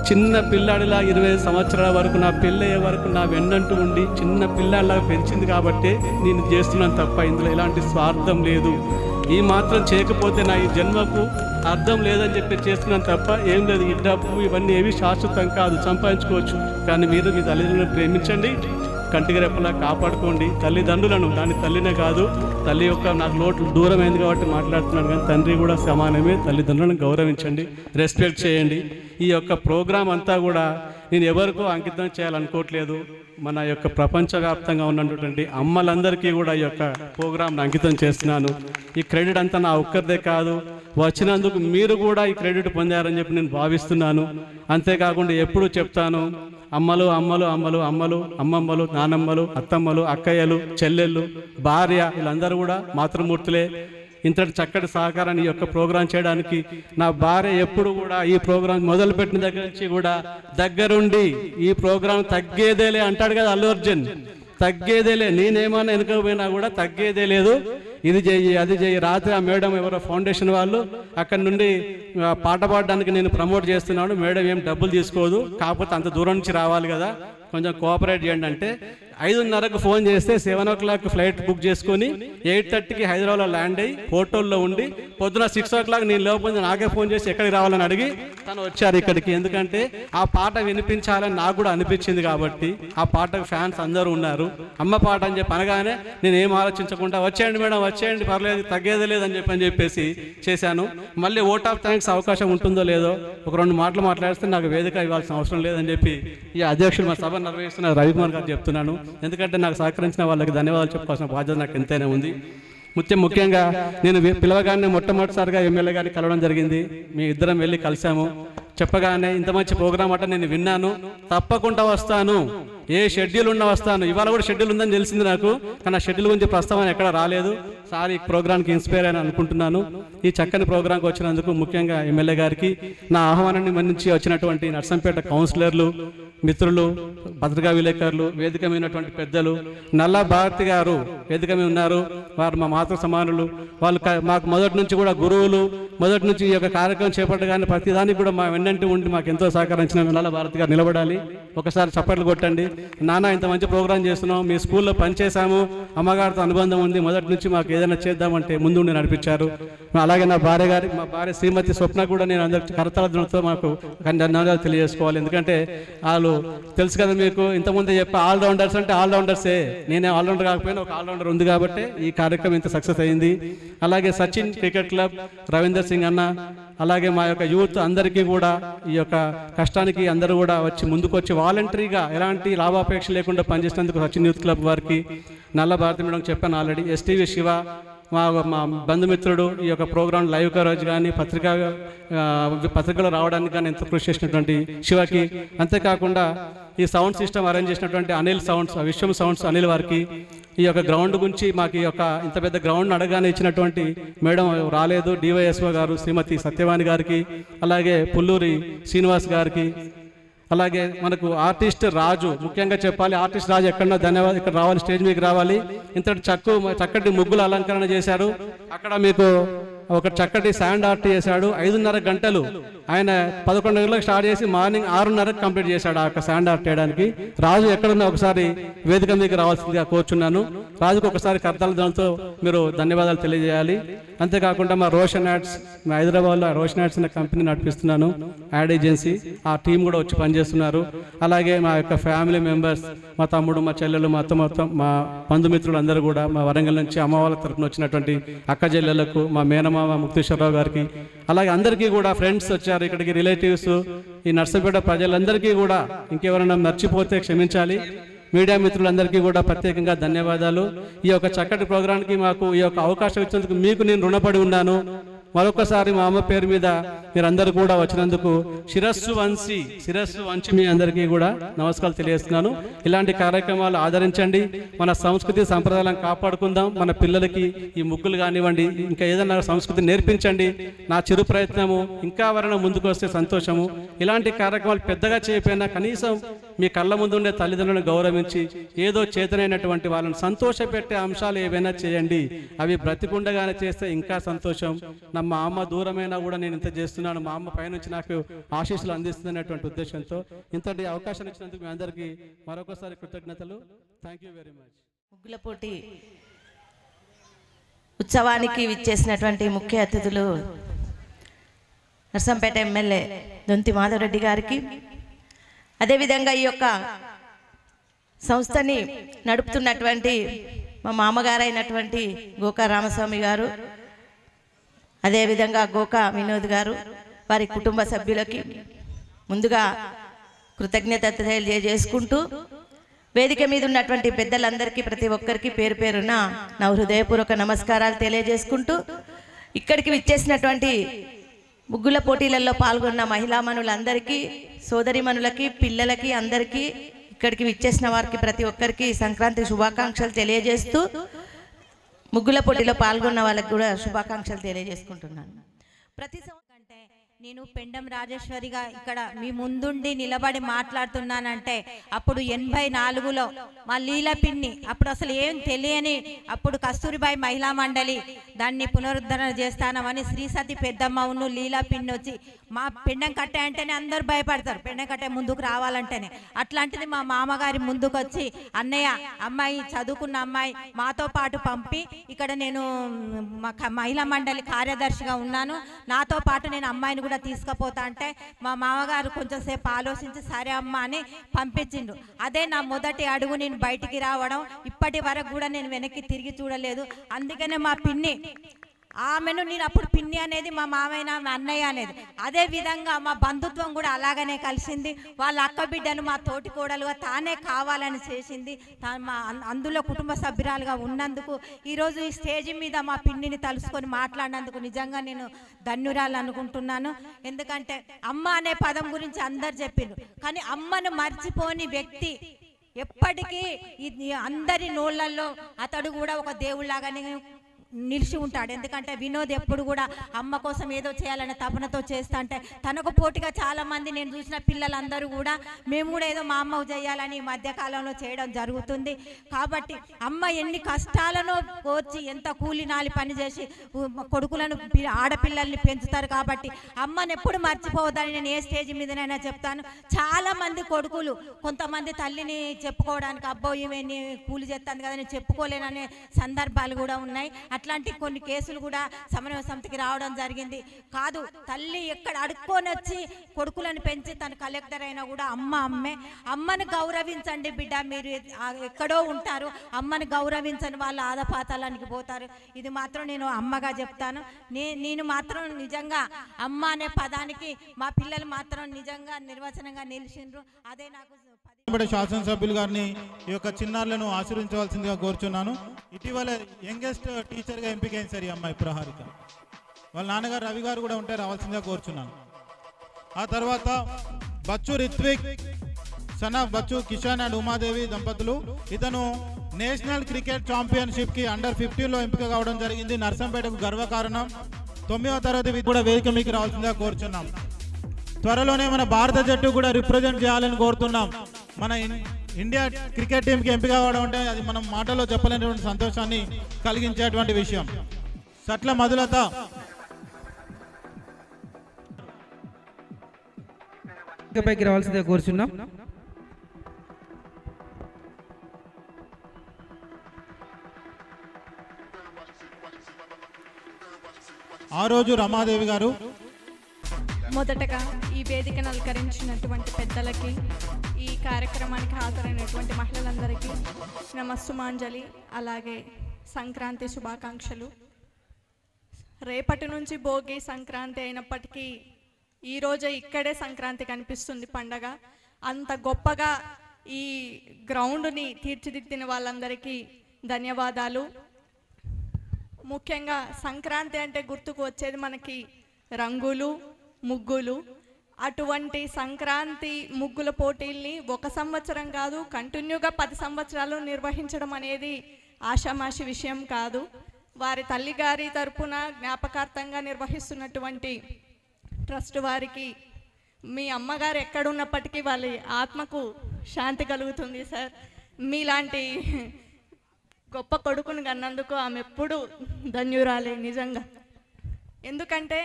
చిన్న పిల్లాడిలా 25 సంవత్సరాల వరకు నా పెళ్ళయ్యే వరకు నా వెన్నంటూ ఉండి చిన్న పిల్లాడిలాగా పెంచింది కాబట్టి నేను చేస్తున్నాను తప్ప ఇందులో ఎలాంటి స్వార్థం లేదు. ఈ మాత్రం చేయకపోతే నా ఈ జన్మకు అర్థం లేదని చెప్పి చేస్తున్నాను తప్ప ఏం లేదు. ఈ డబ్బు ఇవన్నీ ఏవి శాశ్వతం కాదు, సంపాదించుకోవచ్చు. కానీ మీరు మీ తల్లిదండ్రులను ప్రేమించండి, కంటికి రెప్పలా కాపాడుకోండి. తల్లిదండ్రులను, దాని తల్లినే కాదు, తల్లి యొక్క నాకు లోటు దూరమైంది కాబట్టి మాట్లాడుతున్నాను, కానీ తండ్రి కూడా సమానమే. తల్లిదండ్రులను గౌరవించండి, రెస్పెక్ట్ చేయండి. ఈ యొక్క ప్రోగ్రాం అంతా కూడా నేను ఎవరికో అంకితం చేయాలనుకోవట్లేదు. మన యొక్క ప్రపంచవ్యాప్తంగా ఉన్నటువంటి అమ్మలందరికీ కూడా ఈ యొక్క ప్రోగ్రాంను అంకితం చేస్తున్నాను. ఈ క్రెడిట్ అంతా నా ఒక్కరిదే కాదు, వచ్చినందుకు మీరు కూడా ఈ క్రెడిట్ పొందారని చెప్పి నేను భావిస్తున్నాను. అంతేకాకుండా ఎప్పుడూ చెప్తాను, అమ్మలు అమ్మలు అమ్మలు అమ్మలు అమ్మమ్మలు నానమ్మలు అత్తమ్మలు అక్కయ్యలు చెల్లెళ్ళు భార్య వీళ్ళందరూ కూడా మాతృమూర్తులే. ఇంతటి చక్కటి సహకారాన్ని ఈ యొక్క ప్రోగ్రాం చేయడానికి నా భార్య ఎప్పుడు కూడా ఈ ప్రోగ్రాం మొదలుపెట్టిన దగ్గర నుంచి కూడా దగ్గరుండి ఈ ప్రోగ్రాం తగ్గేదేలే అంటాడు కదా అల్లు అర్జున్, తగ్గేదేలే. నేనేమన్నా వెనుకపోయినా కూడా తగ్గేదే లేదు, ఇది చెయ్యి అది చెయ్యి. రాత్రి ఆ మేడం ఎవరో ఫౌండేషన్ వాళ్ళు అక్కడి నుండి పాట పాడడానికి నేను ప్రమోట్ చేస్తున్నాను. మేడం ఏం డబ్బులు తీసుకోదు, కాకపోతే అంత దూరం నుంచి రావాలి కదా, కొంచెం కోఆపరేట్ చేయండి అంటే 5:30కు ఫోన్ చేస్తే 7 o'clock ఫ్లైట్ బుక్ చేసుకొని 8:30కి హైదరాబాద్లో ల్యాండ్ అయ్యి హోటల్లో ఉండి పొద్దున 6 o'clock నేను లేకపోతే నాకే ఫోన్ చేసి ఎక్కడికి రావాలని అడిగి తను వచ్చారు ఇక్కడికి. ఎందుకంటే ఆ పాట వినిపించాలని నాకు కూడా అనిపించింది కాబట్టి. ఆ పాటకు ఫ్యాన్స్ అందరూ ఉన్నారు. అమ్మ పాట అని చెప్పి అనగానే నేను ఏం ఆలోచించకుండా వచ్చేయండి మేడం వచ్చేయండి పర్లేదు తగ్గేదే లేదని చెప్పేసి చేశాను. మళ్ళీ ఓట్ ఆఫ్ థ్యాంక్స్ అవకాశం ఉంటుందో లేదో ఒక 2 మాటలు మాట్లాడిస్తే నాకు వేదిక ఇవ్వాల్సిన అవసరం లేదని చెప్పి ఈ అధ్యక్షుడు మా సభ నిర్వహిస్తున్న రవికుమార్ గారు చెప్తున్నాను. ఎందుకంటే నాకు సహకరించిన వాళ్ళకి ధన్యవాదాలు చెప్పుకోవాల్సిన బాధ్యత నాకు ఎంతైనా ఉంది. ముఖ్యంగా నేను పిలవగానే మొట్టమొదటిసారిగా ఎమ్మెల్యే గారిని కలవడం జరిగింది. మీ ఇద్దరం వెళ్ళి కలిసాము. చెప్పగానే ఇంత మంచి ప్రోగ్రామ్ అంటే నేను విన్నాను, తప్పకుండా వస్తాను, ఏ షెడ్యూల్ ఉన్నా వస్తాను. ఇవాళ కూడా షెడ్యూల్ ఉందని తెలిసింది నాకు, కానీ ఆ షెడ్యూల్ గురించి ప్రస్తావన ఎక్కడ రాలేదు. సార్ ఈ ప్రోగ్రామ్కి ఇన్స్పైర్ అని అనుకుంటున్నాను. ఈ చక్కని ప్రోగ్రాంకి వచ్చినందుకు ముఖ్యంగా ఎమ్మెల్యే గారికి, నా ఆహ్వానాన్ని మన్నించి వచ్చినటువంటి నర్సంపేట కౌన్సిలర్లు, మిత్రులు, పత్రికా విలేకరులు, వేదిక మీదటువంటి పెద్దలు, నల్ల భారతి గారు వేదిక మీద ఉన్నారు, వారు మా మాతృ సమానులు. వాళ్ళు మాకు మొదటి నుంచి కూడా గురువులు. మొదటి నుంచి ఈ యొక్క కార్యక్రమం చేపట్టగానే ప్రతిదానికి కూడా మా వెన్నంటి ఉండి మాకు ఎంతో సహకరించిన నల్ల భారతి గారు నిలబడాలి. ఒకసారి చప్పట్లు కొట్టండి. నాన్న ఇంత మంచి ప్రోగ్రాం చేస్తున్నాం, మీ స్కూల్లో పనిచేశాము, అమ్మగారితో అనుబంధం ఉంది, మొదటి నుంచి మాకు ఏదైనా చేద్దామంటే ముందు నడిపించారు. అలాగే నా భార్య గారి, మా భార్య శ్రీమతి స్వప్న కూడా నేను అందరికి కరతాళ ధ్వనితో మాకు ధన్యవాదాలు తెలియజేసుకోవాలి. ఎందుకంటే వాళ్ళు తెలుసు కదా మీకు, ఇంతకుముందే చెప్పి ఆల్రౌండర్స్ అంటే ఆల్రౌండర్సే. నేనే ఆల్రౌండర్ కాకపోయినా ఒక ఆల్రౌండర్ ఉంది కాబట్టి ఈ కార్యక్రమం ఇంత సక్సెస్ అయింది. అలాగే సచిన్ క్రికెట్ క్లబ్, రవీందర్ సింగ్ అన్న, అలాగే మా యొక్క యూత్ అందరికీ కూడా ఈ యొక్క కష్టానికి అందరూ కూడా ముందుకు వచ్చి వాలంటరీగా ఎలాంటి లాభాపేక్ష లేకుండా పనిచేసినందుకు సచిన్ యూత్ క్లబ్ వారికి, నల్ల భారతి మేడం చెప్పాను ఆల్రెడీ, ఎస్టీవీ శివ మా బంధుమిత్రుడు ఈ యొక్క ప్రోగ్రాం లైవ్ కవరేజ్ కానీ పత్రికలో రావడానికి కానీ ఎంతో కృషి చేసినటువంటి శివకి, అంతేకాకుండా ఈ సౌండ్ సిస్టమ్ అరేంజ్ చేసినటువంటి అనిల్ సౌండ్స్, విశ్వం సౌండ్స్ అనిల్ వారికి, ఈ యొక్క గ్రౌండ్ గురించి మాకు ఈ యొక్క ఇంత పెద్ద గ్రౌండ్ అడగానే ఇచ్చినటువంటి మేడం రాలేదు డివైఎస్ఓ గారు శ్రీమతి సత్యవాణి గారికి, అలాగే పుల్లూరి శ్రీనివాస్ గారికి, అలాగే మనకు ఆర్టిస్ట్ రాజు, ముఖ్యంగా చెప్పాలి ఆర్టిస్ట్ రాజు ఎక్కడన్నా ధన్యవాదాలు, ఇక్కడ రావాలి, స్టేజ్ మీకు రావాలి. ఇంతటి చక్కటి ముగ్గుల అలంకరణ చేశారు. అక్కడ మీకు ఒక చక్కటి శాండ్ ఆర్ట్ చేశాడు. 5:30 గంటలు ఆయన 11 గంటలకు స్టార్ట్ చేసి మార్నింగ్ 6:30కి కంప్లీట్ చేశాడు ఆ యొక్క శాండ్ ఆర్ట్ చేయడానికి. రాజు ఎక్కడున్నా ఒకసారి వేదిక మీకు రావాల్సిందిగా కోరుచున్నాను. రాజుకు ఒకసారి కర్తాల ధ్వనితో మీరు ధన్యవాదాలు తెలియజేయాలి. అంతేకాకుండా మా రోషన్ యాడ్స్, మా హైదరాబాద్లో రోషన్ యాడ్స్ అనే కంపెనీ నడిపిస్తున్నాను, యాడ్ ఏజెన్సీ, ఆ టీం కూడా వచ్చి పనిచేస్తున్నారు. అలాగే మా యొక్క ఫ్యామిలీ మెంబర్స్, మా తమ్ముడు, మా చెల్లెలు, మా మొత్తం మా బంధుమిత్రులు అందరూ కూడా, మా వరంగల్ నుంచి అమ్మ వాళ్ళ తరఫున వచ్చినటువంటి అక్క చెల్లెలకు, మా మేనమామ ముక్తేశ్వరరావు గారికి, అలాగే అందరికీ కూడా ఫ్రెండ్స్ వచ్చారు ఇక్కడికి, రిలేటివ్స్, ఈ నర్సంపేట ప్రజలందరికీ కూడా, ఇంకెవరైనా మర్చిపోతే క్షమించాలి. మీడియా మిత్రులందరికీ కూడా ప్రత్యేకంగా ధన్యవాదాలు. ఈ యొక్క చక్కటి ప్రోగ్రాంకి మాకు ఈ యొక్క అవకాశం ఇచ్చినందుకు మీకు నేను రుణపడి ఉన్నాను. మరొకసారి మా అమ్మ పేరు మీద మీరందరూ కూడా వచ్చినందుకు శిరస్సు వంచి మీ అందరికీ కూడా నమస్కారాలు తెలియజేస్తున్నాను. ఇలాంటి కార్యక్రమాలు ఆదరించండి, మన సంస్కృతి సంప్రదాయాలను కాపాడుకుందాం. మన పిల్లలకి ఈ ముగ్గులు కానివ్వండి, ఇంకా ఏదైనా సంస్కృతి నేర్పించండి. నా చిరు ప్రయత్నము ఇంకా ఎవరైనా ముందుకు వస్తే సంతోషము. ఇలాంటి కార్యక్రమాలు పెద్దగా చేయకపోయినా కనీసం మీ కళ్ళ ముందుండే తల్లిదండ్రులను గౌరవించి ఏదో చేతనైనటువంటి వాళ్ళని సంతోషపెట్టే అంశాలు ఏవైనా చేయండి. అవి బ్రతికుండగానే చేస్తే ఇంకా సంతోషం. మా అమ్మ దూరమైనా కూడా నేను ఇంత చేస్తున్నాను, మా అమ్మ పైనుంచి నాకు ఆశీస్సులు అందిస్తున్నటువంటి ఉద్దేశంతో ఇంతటి అవకాశం ఇచ్చినందుకు మీ అందరికీ మరొకసారి కృతజ్ఞతలు. Thank you very much. ముగ్గుల పోటీ ఉత్సవానికి విచ్చేసినటువంటి ముఖ్య అతిథులు నర్సంపేట ఎమ్మెల్యే దొంతి మాధవరెడ్డి గారికి, అదేవిధంగా ఈ యొక్క సంస్థని నడుపుతున్నటువంటి మా మామగారైనటువంటి గోకా రామస్వామి గారు, అదేవిధంగా గోకా వినోద్ గారు, వారి కుటుంబ సభ్యులకి ముందుగా కృతజ్ఞత తెలియజేసుకుంటూ, వేదిక మీద ఉన్నటువంటి పెద్దలందరికీ ప్రతి ఒక్కరికి పేరు పేరున నా హృదయపూర్వక నమస్కారాలు తెలియజేసుకుంటూ, ఇక్కడికి విచ్చేసినటువంటి ముగ్గుల పోటీలలో పాల్గొన్న మహిళామణులందరికీ, సోదరిమణులకి, పిల్లలకి, అందరికీ, ఇక్కడికి విచ్చేసిన వారికి ప్రతి ఒక్కరికి సంక్రాంతి శుభాకాంక్షలు తెలియజేస్తూ, ముగ్గుల పోటీలో పాల్గొన్న వాళ్ళకి కూడా శుభాకాంక్షలు తెలియజేసుకుంటున్నాను. ప్రతి నేను పెండం రాజేశ్వరిగా ఇక్కడ మీ ముందుండి నిలబడి మాట్లాడుతున్నానంటే అప్పుడు 84లో మా లీల పిన్ని, అప్పుడు అసలు ఏం తెలియని, అప్పుడు కస్తూరిబాయి మహిళా మండలి దాన్ని పునరుద్ధరణ చేస్తానమని శ్రీసతి పెద్దమ్మను లీలా పిన్ని వచ్చి మా పెండం కట్టే అంటేనే అందరు భయపడతారు, పెండం కట్టే ముందుకు రావాలంటేనే. అట్లాంటిది మా మామగారి ముందుకు వచ్చి అన్నయ్య అమ్మాయి చదువుకున్న అమ్మాయి మాతో పాటు పంపి ఇక్కడ నేను మహిళా మండలి కార్యదర్శిగా ఉన్నాను, నాతో పాటు నేను అమ్మాయిని కూడా తీసుకుపోతా అంటే మా మామగారు కొంచెం సేపు ఆలోచించి సరే అమ్మ అని పంపించిండు. అదే నా మొదటి అడుగు, నేను బయటికి రావడం. ఇప్పటి వరకు కూడా నేను వెనక్కి తిరిగి చూడలేదు. అందుకనే మా పిన్ని, ఆమెను నేను అప్పుడు పిన్ని అనేది, మా మామయ్య మా అన్నయ్య అనేది. అదే విధంగా మా బంధుత్వం కూడా అలాగనే కలిసింది. వాళ్ళ అక్క బిడ్డను మా తోటి కోడలుగా తానే కావాలని చేసింది. మా అందులో కుటుంబ సభ్యురాలుగా ఉన్నందుకు ఈరోజు ఈ స్టేజ్ మీద మా పిన్నిని తలుసుకొని మాట్లాడినందుకు నిజంగా నేను ధన్యురాలు అనుకుంటున్నాను. ఎందుకంటే అమ్మ అనే పదం గురించి అందరు చెప్పిండ్రు, కానీ అమ్మను మర్చిపోని వ్యక్తి ఎప్పటికీ అందరి నోళ్ళల్లో అతడు కూడా ఒక దేవుళ్ళలాగానే నిలిచి ఉంటాడు. ఎందుకంటే వినోద్ ఎప్పుడు కూడా అమ్మ కోసం ఏదో చేయాలనే తపనతో చేస్తా అంటే తనకు పోటీగా చాలామంది నేను చూసిన పిల్లలందరూ కూడా మేము కూడా ఏదో మా అమ్మ చేయాలని ఈ మధ్యకాలంలో చేయడం జరుగుతుంది. కాబట్టి అమ్మ ఎన్ని కష్టాలను కోర్చి ఎంత కూలినాలి పని చేసి కొడుకులను ఆడపిల్లల్ని పెంచుతారు. కాబట్టి అమ్మని ఎప్పుడు మర్చిపోవద్దని నేను ఏ స్టేజ్ మీదనైనా చెప్తాను. చాలామంది కొడుకులు కొంతమంది తల్లిని చెప్పుకోవడానికి అబ్బో ఈమె కూలి చేస్తాను కదా నేను చెప్పుకోలేననే సందర్భాలు కూడా ఉన్నాయి. అట్లాంటి కొన్ని కేసులు కూడా సమన్వయ సమితికి రావడం జరిగింది. కాదు, తల్లి ఎక్కడ అడుక్కొని వచ్చి కొడుకులను పెంచి తను కలెక్టర్ అయినా కూడా అమ్మ అమ్మే. అమ్మను గౌరవించండి బిడ్డ, మీరు ఎక్కడో ఉంటారు, అమ్మను గౌరవించని వాళ్ళు ఆదపాతాలానికి పోతారు. ఇది మాత్రం నేను అమ్మగా చెప్తాను. నేను మాత్రం నిజంగా అమ్మ అనే పదానికి మా పిల్లలు మాత్రం నిజంగా నిర్వచనంగా నిలిచిండ్రు. అదే నాకు శాసనసభ్యులు గారిని ఈ యొక్క చిన్నారులను ఆశీర్వించవలసిందిగా కోరుచున్నాను. ఇటీవల యంగెస్ట్ టీచర్గా ఎంపికైంది సార్ ఈ అమ్మాయి ప్రహారిక. వాళ్ళ నాన్నగారు రవి గారు కూడా ఉంటే రావాల్సిందిగా కోరుచున్నాను. ఆ తర్వాత Bachchu Rithvik, son of Bachchu Kishan and Umadevi దంపతులు. ఇతను నేషనల్ క్రికెట్ ఛాంపియన్షిప్కి అండర్-15లో ఎంపిక కావడం జరిగింది. నర్సంపేటకు గర్వకారణం. 9వ తరగతి కూడా వేదిక మీకు రావాల్సిందిగా కోరుచున్నాం. త్వరలోనే మన భారత జట్టు కూడా రిప్రజెంట్ చేయాలని కోరుతున్నాం. మన ఇండియా క్రికెట్ టీంకి ఎంపిక కావడం అంటే అది మనం మాటల్లో చెప్పలేనటువంటి సంతోషాన్ని కలిగించేటువంటి విషయం. సట్ల మధులత పైకి రావాల్సిందిగా కోరుచున్నాం. ఆ రోజు రమాదేవి గారు. మొదటగా ఈ వేదికను అలంకరించినటువంటి పెద్దలకి, ఈ కార్యక్రమానికి హాజరైనటువంటి మహిళలందరికీ నమస్సుమాంజలి, అలాగే సంక్రాంతి శుభాకాంక్షలు. రేపటి నుంచి భోగి సంక్రాంతి అయినప్పటికీ ఈరోజే ఇక్కడే సంక్రాంతి కనిపిస్తుంది పండగ. అంత గొప్పగా ఈ గ్రౌండ్ని తీర్చిదిద్దిన వాళ్ళందరికీ ధన్యవాదాలు. ముఖ్యంగా సంక్రాంతి అంటే గుర్తుకు వచ్చేది మనకి రంగులు, ముగ్గులు. అటువంటి సంక్రాంతి ముగ్గుల పోటీల్ని 1 సంవత్సరం కాదు, కంటిన్యూగా 10 సంవత్సరాలు నిర్వహించడం అనేది ఆషామాషి విషయం కాదు. వారి తల్లిగారి తరపున జ్ఞాపకార్థంగా నిర్వహిస్తున్నటువంటి ట్రస్ట్ వారికి, మీ అమ్మగారు ఎక్కడున్నప్పటికీ వాళ్ళ ఆత్మకు శాంతి కలుగుతుంది సార్. మీలాంటి గొప్ప కొడుకుని కన్నందుకు ఆమె ఎప్పుడు ధన్యురాలే నిజంగా. ఎందుకంటే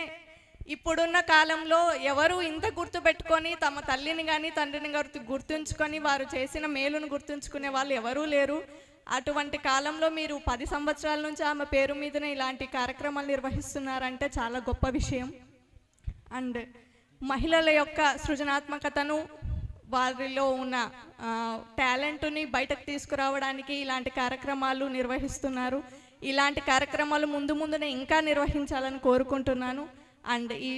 ఇప్పుడున్న కాలంలో ఎవరు ఇంత గుర్తుపెట్టుకొని తమ తల్లిని కానీ తండ్రిని గుర్తుంచుకొని వారు చేసిన మేలును గుర్తుంచుకునే వాళ్ళు ఎవరూ లేరు. అటువంటి కాలంలో మీరు 10 సంవత్సరాల నుంచి ఆమె పేరు మీదనే ఇలాంటి కార్యక్రమాలు నిర్వహిస్తున్నారంటే చాలా గొప్ప విషయం. అండ్ మహిళల యొక్క సృజనాత్మకతను, వారిలో ఉన్న టాలెంట్ని బయటకు తీసుకురావడానికి ఇలాంటి కార్యక్రమాలు నిర్వహిస్తున్నారు. ఇలాంటి కార్యక్రమాలు ముందునే ఇంకా నిర్వహించాలని కోరుకుంటున్నాను. అండ్ ఈ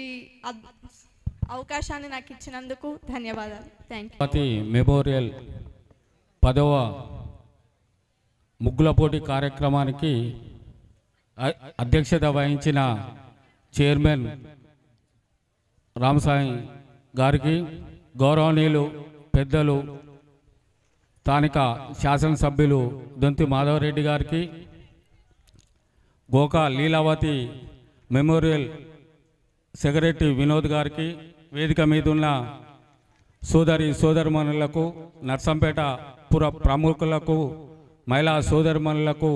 అవకాశాన్ని నాకు ఇచ్చినందుకు ధన్యవాదాలు. Thank you. మెమోరియల్ 10వ ముగ్గుల పోటీ కార్యక్రమానికి అధ్యక్షత వహించిన చైర్మన్ రామసాయి గారికి, గౌరవనీయులు పెద్దలు స్థానిక శాసనసభ్యులు దొంతి మాధవరెడ్డి గారికి, గోకా లీలావతి మెమోరియల్ సెక్రటరీ వినోద్ గారికి, వేదిక మీద ఉన్న సోదరిమణులకు, నర్సంపేట పుర ప్రముఖులకు, మహిళా సోదరిమణులకు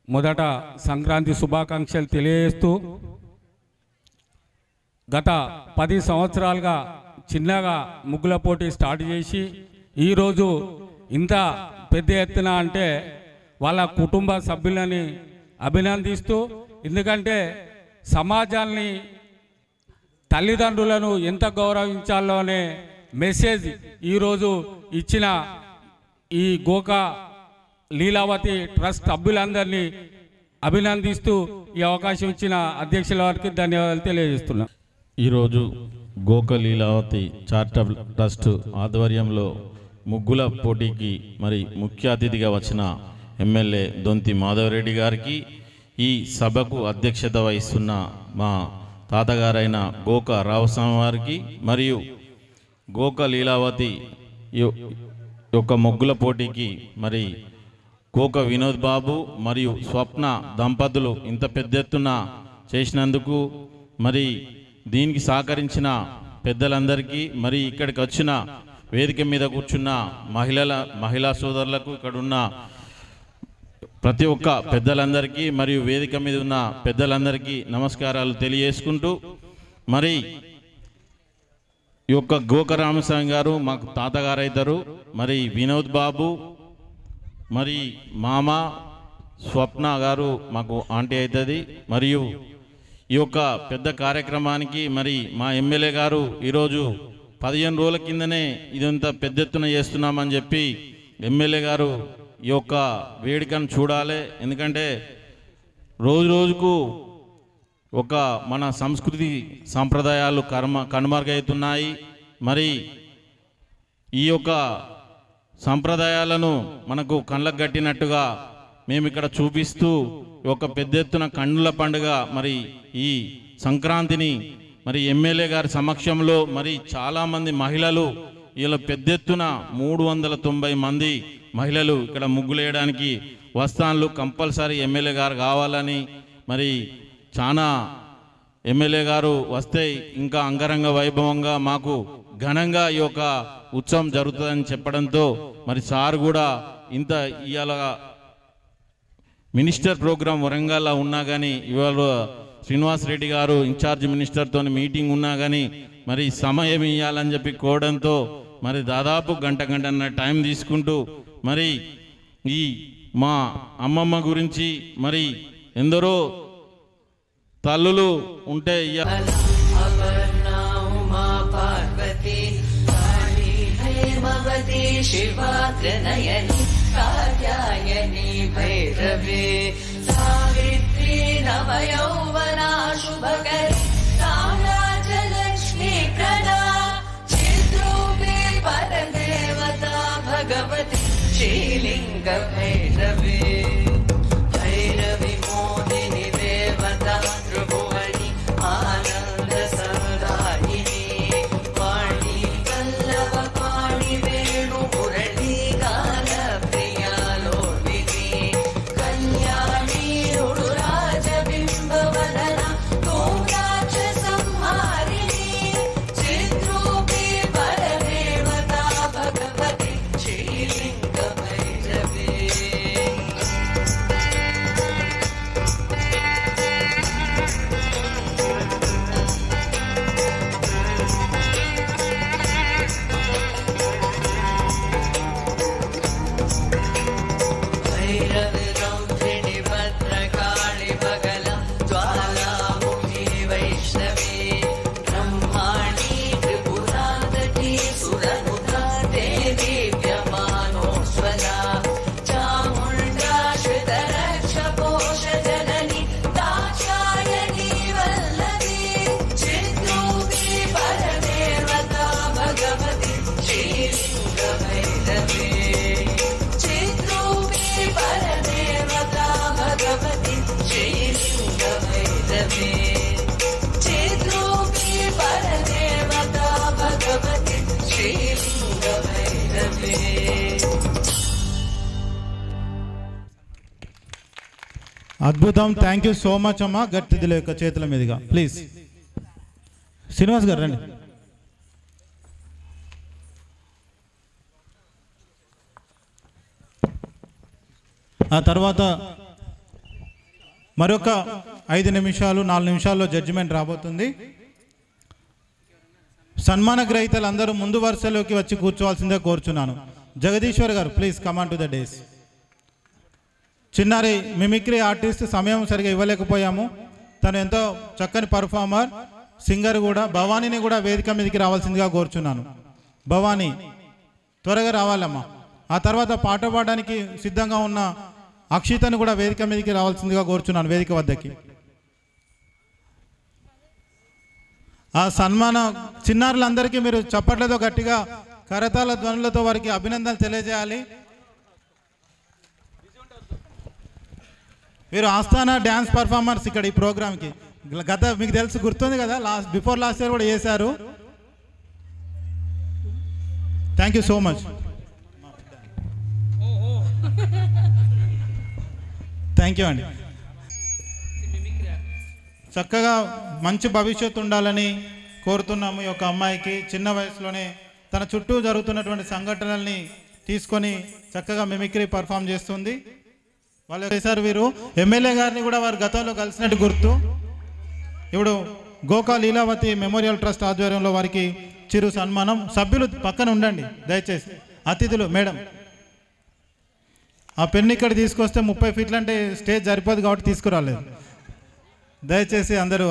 మొదట సంక్రాంతి శుభాకాంక్షలు తెలియజేస్తూ, గత 10 సంవత్సరాలుగా చిన్నగా ముగ్గుల పోటీ స్టార్ట్ చేసి ఈరోజు ఇంత పెద్ద ఎత్తున అంటే వాళ్ళ కుటుంబ సభ్యులని అభినందిస్తూ, ఎందుకంటే సమాజాన్ని తల్లిదండ్రులను ఎంత గౌరవించాలో అనే మెసేజ్ ఈరోజు ఇచ్చిన ఈ గోకా లీలావతి ట్రస్ట్ సభ్యులందరినీ అభినందిస్తూ ఈ అవకాశం ఇచ్చిన అధ్యక్షుల వారికి ధన్యవాదాలు తెలియజేస్తున్నా. ఈరోజు గోకా లీలావతి చారిటబుల్ ట్రస్ట్ ఆధ్వర్యంలో ముగ్గుల పోటీకి మరి ముఖ్య అతిథిగా వచ్చిన ఎమ్మెల్యే దొంతి మాధవరెడ్డి గారికి, ఈ సభకు అధ్యక్షత వహిస్తున్న మా తాతగారైన గోకా రావస్వామి వారికి, మరియు గోకా లీలావతి యొక్క ముగ్గుల పోటీకి మరి గోకా వినోద్ బాబు మరియు స్వప్న దంపతులు ఇంత పెద్ద ఎత్తున చేసినందుకు, మరి దీనికి సహకరించిన పెద్దలందరికీ, మరి ఇక్కడికి వచ్చిన వేదిక మీద కూర్చున్న మహిళా సోదరులకు, ఇక్కడున్న ప్రతి ఒక్క పెద్దలందరికీ మరియు వేదిక మీద ఉన్న పెద్దలందరికీ నమస్కారాలు తెలియజేసుకుంటూ, మరి ఈ యొక్క గోకా రామస్వామి గారు మాకు తాతగారు అవుతారు, మరి వినోద్ బాబు మరి మామ స్వప్న గారు మాకు ఆంటీ అవుతుంది. మరియు ఈ యొక్క పెద్ద కార్యక్రమానికి మరి మా ఎమ్మెల్యే గారు ఈరోజు 15 రోజుల కిందనే ఇదంతా పెద్ద ఎత్తున చేస్తున్నామని చెప్పి ఎమ్మెల్యే గారు ఈ యొక్క వేడుకను చూడాలి. ఎందుకంటే రోజుకు ఒక మన సంస్కృతి సాంప్రదాయాలు కనుమరుగవుతున్నాయి. మరి ఈ యొక్క సంప్రదాయాలను మనకు కళ్ళకు కట్టినట్టుగా మేము ఇక్కడ చూపిస్తూ ఒక పెద్ద ఎత్తున కన్నుల పండుగ మరి ఈ సంక్రాంతిని మరి ఎమ్మెల్యే గారి సమక్షంలో మరి చాలామంది మహిళలు ఇలా పెద్ద ఎత్తున 390 మంది మహిళలు ఇక్కడ ముగ్గులేయడానికి వస్తాన్లు కంపల్సరీ ఎమ్మెల్యే గారు కావాలని, మరి చాలా ఎమ్మెల్యే గారు వస్తే ఇంకా అంగరంగ వైభవంగా మాకు ఘనంగా ఈ యొక్క ఉత్సవం జరుగుతుందని చెప్పడంతో మరి సార్ కూడా ఇంత ఇవాళ మినిస్టర్ ప్రోగ్రాం వరంగల్లో ఉన్నా కానీ, ఇవాళ శ్రీనివాస్ రెడ్డి గారు ఇన్ఛార్జ్ మినిస్టర్తో మీటింగ్ ఉన్నా కానీ మరి సమయం ఇవ్వాలని చెప్పి కోవడంతో మరి దాదాపు గంటన్నర టైం తీసుకుంటూ మరి ఈ మా అమ్మమ్మ గురించి మరి ఎందరో తల్లులు ఉంటే శివాత్రనయని కాత్యాయని భైరవే సావిత్రి నవయౌవనా శుభకరి సామ్రాజ్యలక్ష్మీ ప్రణా చిద్రూపే పరదేవతా భగవతి శ్రీలింగ భైరవే భైరవి మోదిని దేవతా త్రిభువని ఆనంద సముదాయిని వాణి వల్లభ పాణి వేణు మురళీ గాన ప్రియాలోడిని కళ్యాణి రుడు రాజబింబవదన తోరాజ సంహారిణి చిద్రూపి పరదేవతా భగవతి భైరవే. అద్భుతం. థ్యాంక్ యూ సో మచ్ అమ్మా. గట్టిదిల యొక్క చేతుల మీదుగా ప్లీజ్. శ్రీనివాస్ గారు రండి. ఆ తర్వాత మరొక 5 నిమిషాలు 4 నిమిషాల్లో జడ్జిమెంట్ రాబోతుంది. సన్మాన గ్రహీతలు అందరూ ముందు వరుసలోకి వచ్చి కూర్చోవాల్సిందే కోరుచున్నాను. జగదీశ్వర్ గారు please come on to the days. చిన్నారి మిమిక్రీ ఆర్టిస్ట్ సమయం సరిగా ఇవ్వలేకపోయాము. తను ఎంతో చక్కని పర్ఫార్మర్, సింగర్ కూడా. భవానీని కూడా వేదిక మీదకి రావాల్సిందిగా కోరుచున్నాను. భవానీ త్వరగా రావాలమ్మా. ఆ తర్వాత పాట పాడడానికి సిద్ధంగా ఉన్న అక్షితను కూడా వేదిక మీదకి రావాల్సిందిగా కోరుచున్నాను వేదిక వద్దకి. ఆ సన్మాన చిన్నారులందరికీ మీరు చప్పట్లతో గట్టిగా కరతాళ ధ్వనులతో వారికి అభినందనలు తెలియజేయాలి. వీరు ఆస్థానా డ్యాన్స్ పర్ఫార్మర్స్ ఇక్కడ ఈ ప్రోగ్రామ్కి. గత మీకు తెలుసు, గుర్తుంది కదా, బిఫోర్ లాస్ట్ ఇయర్ కూడా చేశారు. Thank you so much. Thank you అండి. చక్కగా మంచి భవిష్యత్తు ఉండాలని కోరుతున్నాము. ఈ యొక్క అమ్మాయికి చిన్న వయసులోనే తన చుట్టూ జరుగుతున్నటువంటి సంఘటనల్ని తీసుకొని చక్కగా మిమిక్రీ పర్ఫామ్ చేస్తుంది. వాళ్ళు చేశారు. వీరు ఎమ్మెల్యే గారిని కూడా వారు గతంలో కలిసినట్టు గుర్తు. ఇప్పుడు గోకా లీలావతి మెమోరియల్ ట్రస్ట్ ఆధ్వర్యంలో వారికి చిరు సన్మానం. సభ్యులు పక్కన ఉండండి దయచేసి. అతిథులు మేడం, ఆ పెన్ను ఇక్కడ తీసుకొస్తే 30 ఫీట్లు అంటే స్టేజ్ సరిపోదు కాబట్టి తీసుకురాలేదు. దయచేసి అందరూ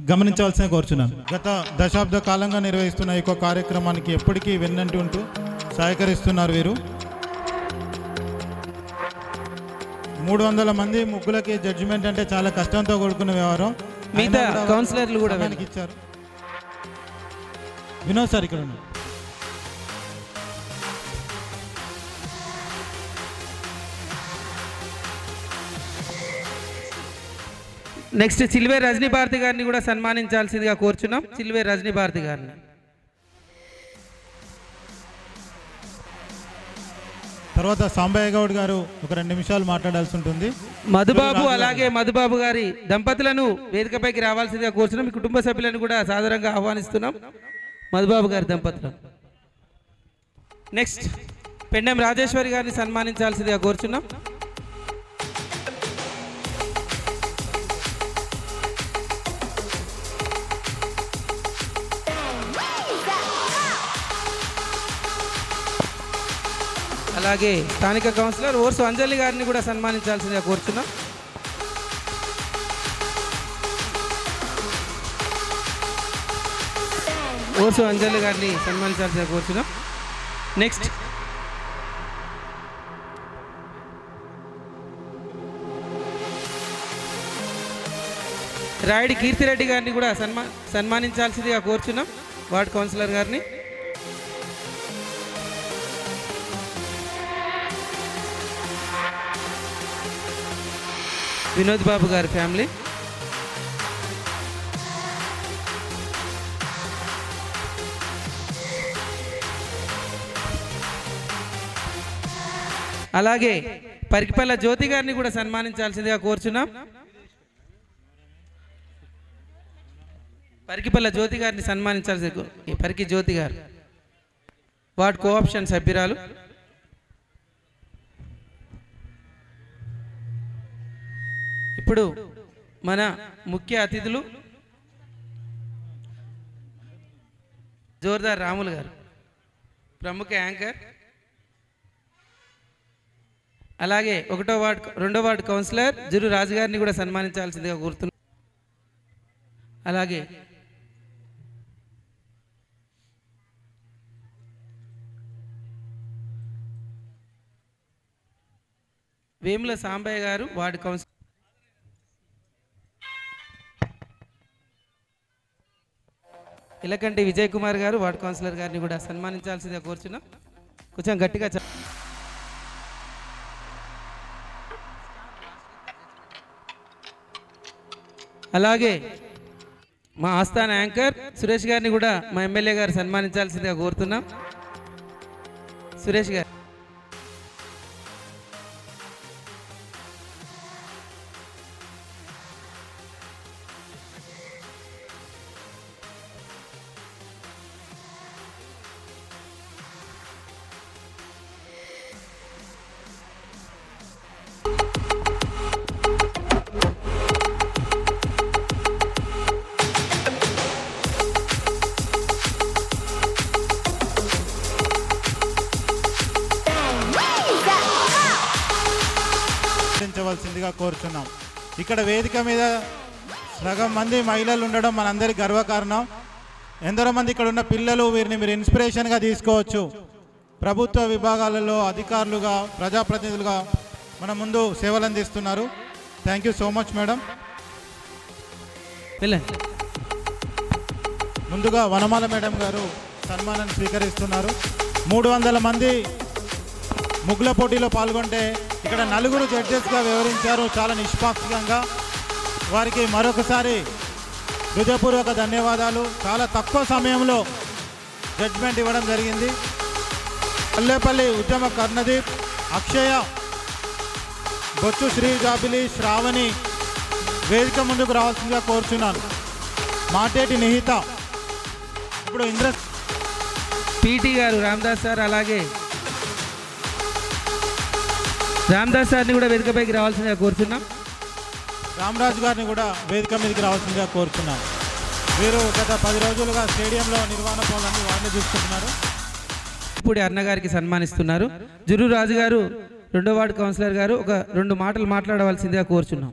గమనించవలసిన కోరుచున్నాను. గత దశాబ్ద కాలంగా నిర్వహిస్తున్న ఈ కార్యక్రమానికి ఎప్పటికీ వెన్నంటి ఉంటూ సహకరిస్తున్నారు వీరు. 300 మంది ముగ్గులకి జడ్జిమెంట్ అంటే చాలా కష్టంతో కూడుకున్న వ్యవహారం. మిగతా కౌన్సిలర్లు కూడా ఇచ్చారు. వినోద్ సార్ ఇక్కడ ఉన్నారు. నెక్స్ట్ చిల్వే రజనీ భారతి గారిని కూడా సన్మానించాల్సిందిగా కోరుచున్నాం. చిల్వే రజనీ భారతి గారిని. తర్వాత సాంబయ్య గౌడ్ గారు ఒక 2 నిమిషాలు మాట్లాడాల్సి ఉంటుంది. మధుబాబు అలాగే మధుబాబు గారి దంపతులను వేదికపైకి రావాల్సిందిగా కోరుచున్నాం. మీ కుటుంబ సభ్యులను కూడా సాదరంగా ఆహ్వానిస్తున్నాం. మధుబాబు గారి దంపతులు. నెక్స్ట్ పెండెం రాజేశ్వరి గారిని సన్మానించాల్సిందిగా కోరుచున్నాం. అలాగే స్థానిక కౌన్సిలర్ ఓర్సు అంజలి గారిని కూడా సన్మానించాల్సిందిగా కోరుచున్నాం. ఓర్సు అంజలి గారిని సన్మానించాల్సిందిగా కోరుచున్నాం. నెక్స్ట్ రాయుడి కీర్తిరెడ్డి గారిని కూడా సన్మానించాల్సిందిగా కోరుచున్నాం. వార్డ్ కౌన్సిలర్ గారిని. వినోద్ బాబు గారి ఫ్యామిలీ. అలాగే పరికిపల్ల జ్యోతి గారిని కూడా సన్మానించాల్సిందిగా కోరుచున్నాం. పరికిపల్ల జ్యోతి గారిని సన్మానించాల్సింది. పరికి జ్యోతి గారు వార్డ్ కోఆప్షన్ సభ్యురాలు. ఇప్పుడు మన ముఖ్య అతిథులు జోర్దార్ రాములు గారు, ప్రముఖ యాంకర్. అలాగే 1వ వార్డ్ 2వ వార్డ్ కౌన్సిలర్ జురు రాజు గారిని కూడా సన్మానించాల్సిందిగా కోరుతున్నాం. అలాగే వేముల సాంబయ్య గారు వార్డు కౌన్సిలర్. ఇలకంటి విజయ్ కుమార్ గారు వార్డు కౌన్సిలర్ గారిని కూడా సన్మానించాల్సిందిగా కోరుచున్నాం. కొంచెం గట్టిగా అలాగే మా ఆస్థాన యాంకర్ సురేష్ గారిని కూడా మా ఎమ్మెల్యే గారు సన్మానించాల్సిందిగా కోరుతున్నాం. సురేష్ గారు. వలసిందిగా కోరుచున్నాం. ఇక్కడ వేదిక మీద సగం మంది మహిళలు ఉండడం మనందరికీ గర్వకారణం. ఎందరో మంది ఇక్కడ ఉన్న పిల్లలు, వీరిని మీరు ఇన్స్పిరేషన్గా తీసుకోవచ్చు. ప్రభుత్వ విభాగాలలో అధికారులుగా, ప్రజాప్రతినిధులుగా మన ముందు సేవలు అందిస్తున్నారు. Thank you so much madam. ముందుగా వనమాల మేడం గారు సన్మానాన్ని స్వీకరిస్తున్నారు. 300 మంది ముగ్గుల పోటీలో పాల్గొంటే ఇక్కడ 4 జడ్జెస్గా వ్యవహరించారు చాలా నిష్పాక్షికంగా. వారికి మరొకసారి హృదయపూర్వక ధన్యవాదాలు. చాలా తక్కువ సమయంలో జడ్జ్మెంట్ ఇవ్వడం జరిగింది. పల్లెపల్లి ఉద్యమ కర్ణదీప్, అక్షయ, బొచ్చు శ్రీ జాబిలి, శ్రావణి వేదిక ముందుకు రావాల్సిందిగా కోరుచున్నాను. మాటేటి నిహిత, ఇప్పుడు పీటీ గారు రామదాస్ సార్, అలాగే రామదాస్ సార్ని కూడా వేదికపైకి రావాల్సిందిగా కోరుచున్నాం. రామరాజు గారిని కూడా వేదిక మీదకి రావాల్సిందిగా కోరుచున్నాం. వీరు గత 10 రోజులుగా స్టేడియంలో నిర్వహణ పనులన్నీ వారిని చూసుకుంటున్నారు. ఇప్పుడు అన్నగారికి సన్మానిస్తున్నారు. జురు రాజు గారు, 2వ వార్డు కౌన్సిలర్ గారు ఒక 2 మాటలు మాట్లాడవలసిందిగా కోరుచున్నాం.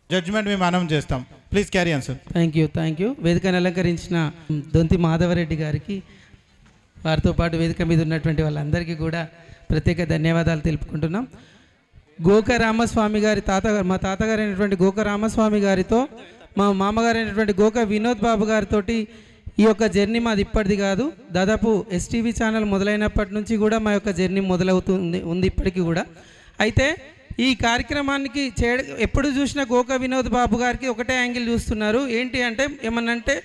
జడ్జిమెంట్ మేము అనౌన్స్ చేస్తాం. Please carry on sir. Thank you. వేదికను అలంకరించిన దొంతి మాధవరెడ్డి గారికి, వారితో పాటు వేదిక మీద ఉన్నటువంటి వాళ్ళందరికీ కూడా ప్రత్యేక ధన్యవాదాలు తెలుపుకుంటున్నాం. గోక రామస్వామి గారి మా తాతగారు అయినటువంటి గోక రామస్వామి గారితో, మా మామగారు అయినటువంటి గోక వినోద్ బాబు గారితో ఈ యొక్క జర్నీ మాది ఇప్పటిది కాదు. దాదాపు ఎస్టీవీ ఛానల్ మొదలైనప్పటి నుంచి కూడా మా యొక్క జర్నీ ఉంది ఇప్పటికీ కూడా. అయితే ఈ కార్యక్రమానికి ఎప్పుడు చూసినా గోక వినోద్ బాబు గారికి ఒకటే యాంగిల్ చూస్తున్నారు. ఏంటి అంటే ఏమన్నంటే